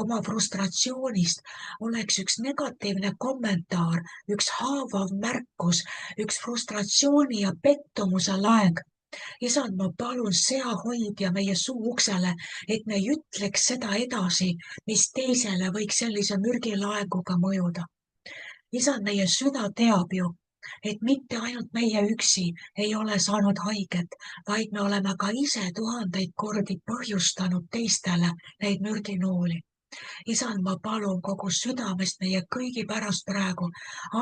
Speaker 1: oma frustratsioonist, oleks üks negatiivne kommentaar, üks haavav märkus, üks frustratsiooni ja pettumuse laeng. Isand, ma palun, sea hoidja meie suu uksele, et me ei ütleks seda edasi, mis teisele võiks sellise mürgilaenguga mõjuda. Isand, meie süda teab ju, et mitte ainult meie üksi ei ole saanud haiget, vaid me oleme ka ise 1000 kordi põhjustanud teistele neid mürginooli. Isand, ma palun kogu südamest meie kõigi pärast praegu,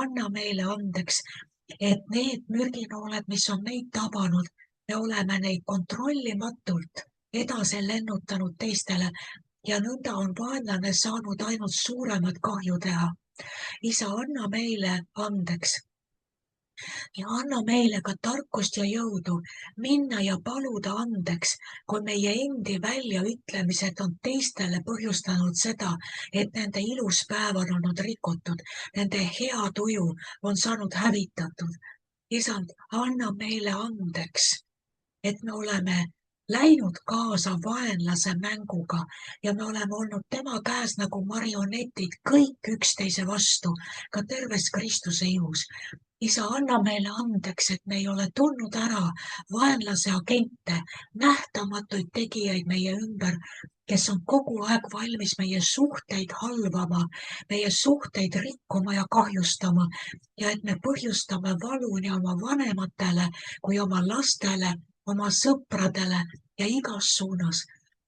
Speaker 1: anna meile andeks, et need mürginooled, mis on meid tabanud, me oleme neid kontrollimatult edasi lennutanud teistele ja nõnda on vaenlane saanud ainult suuremat kahju teha. Isa, anna meile andeks ja anna meile ka tarkust ja jõudu minna ja paluda andeks, kui meie endi väljaütlemised on teistele põhjustanud seda, et nende ilus päev on olnud rikutud, nende hea tuju on saanud hävitatud. Isand, anna meile andeks, et me oleme läinud kaasa vaenlase mänguga ja me oleme olnud tema käes nagu marionetid kõik üksteise vastu, ka terves Kristuse ihus. Isa, anna meile andeks, et me ei ole tundnud ära vaenlase agente, nähtamatuid tegijaid meie ümber, kes on kogu aeg valmis meie suhteid halvama, meie suhteid rikkuma ja kahjustama ja et me põhjustame valu nii oma vanematele kui oma lastele, oma sõpradele ja igas suunas.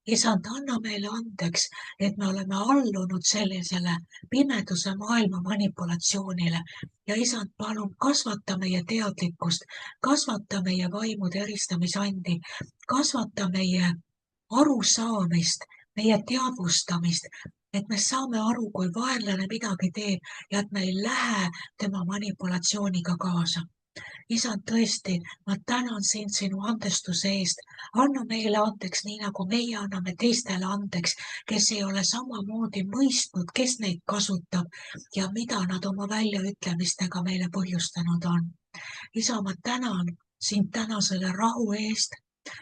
Speaker 1: Isand, anna meile andeks, et me oleme allunud sellisele pimeduse maailma manipulatsioonile ja isand, palun kasvata meie teadlikkust, kasvata meie vaimude eristamisandi, kasvata meie arusaamist, meie teadvustamist, et me saame aru, kui vaenlane midagi teeb ja et me ei lähe tema manipulatsiooniga kaasa. Isand, tõesti, ma tänan sind sinu andestuse eest. Anna meile andeks, nii nagu meie anname teistele andeks, kes ei ole samamoodi mõistnud, kes neid kasutab ja mida nad oma väljaütlemistega meile põhjustanud on. Isa, ma tänan sind täna selle rahu eest.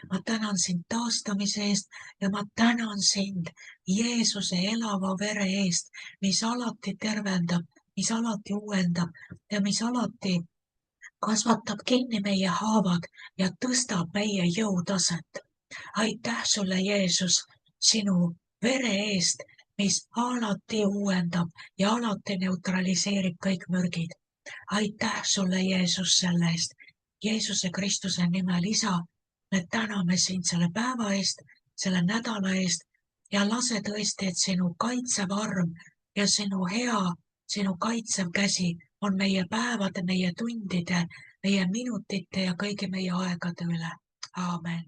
Speaker 1: Ma tänan sind taastamise eest ja ma tänan sind Jeesuse elava vere eest, mis alati tervendab, mis alati uuendab ja mis alati kasvatab kinni meie haavad ja tõstab meie jõutaset. Aitäh sulle, Jeesus, sinu vere eest, mis alati uuendab ja alati neutraliseerib kõik mürgid. Aitäh sulle, Jeesus, selle eest. Jeesuse Kristuse nimel, Isa, me täname sind selle päeva eest, selle nädala eest ja lase tõesti, et sinu kaitsev arm ja sinu hea, sinu kaitsev käsi on meie päevade, meie tundide, meie minutite ja kõigi meie aegade üle. Aamen.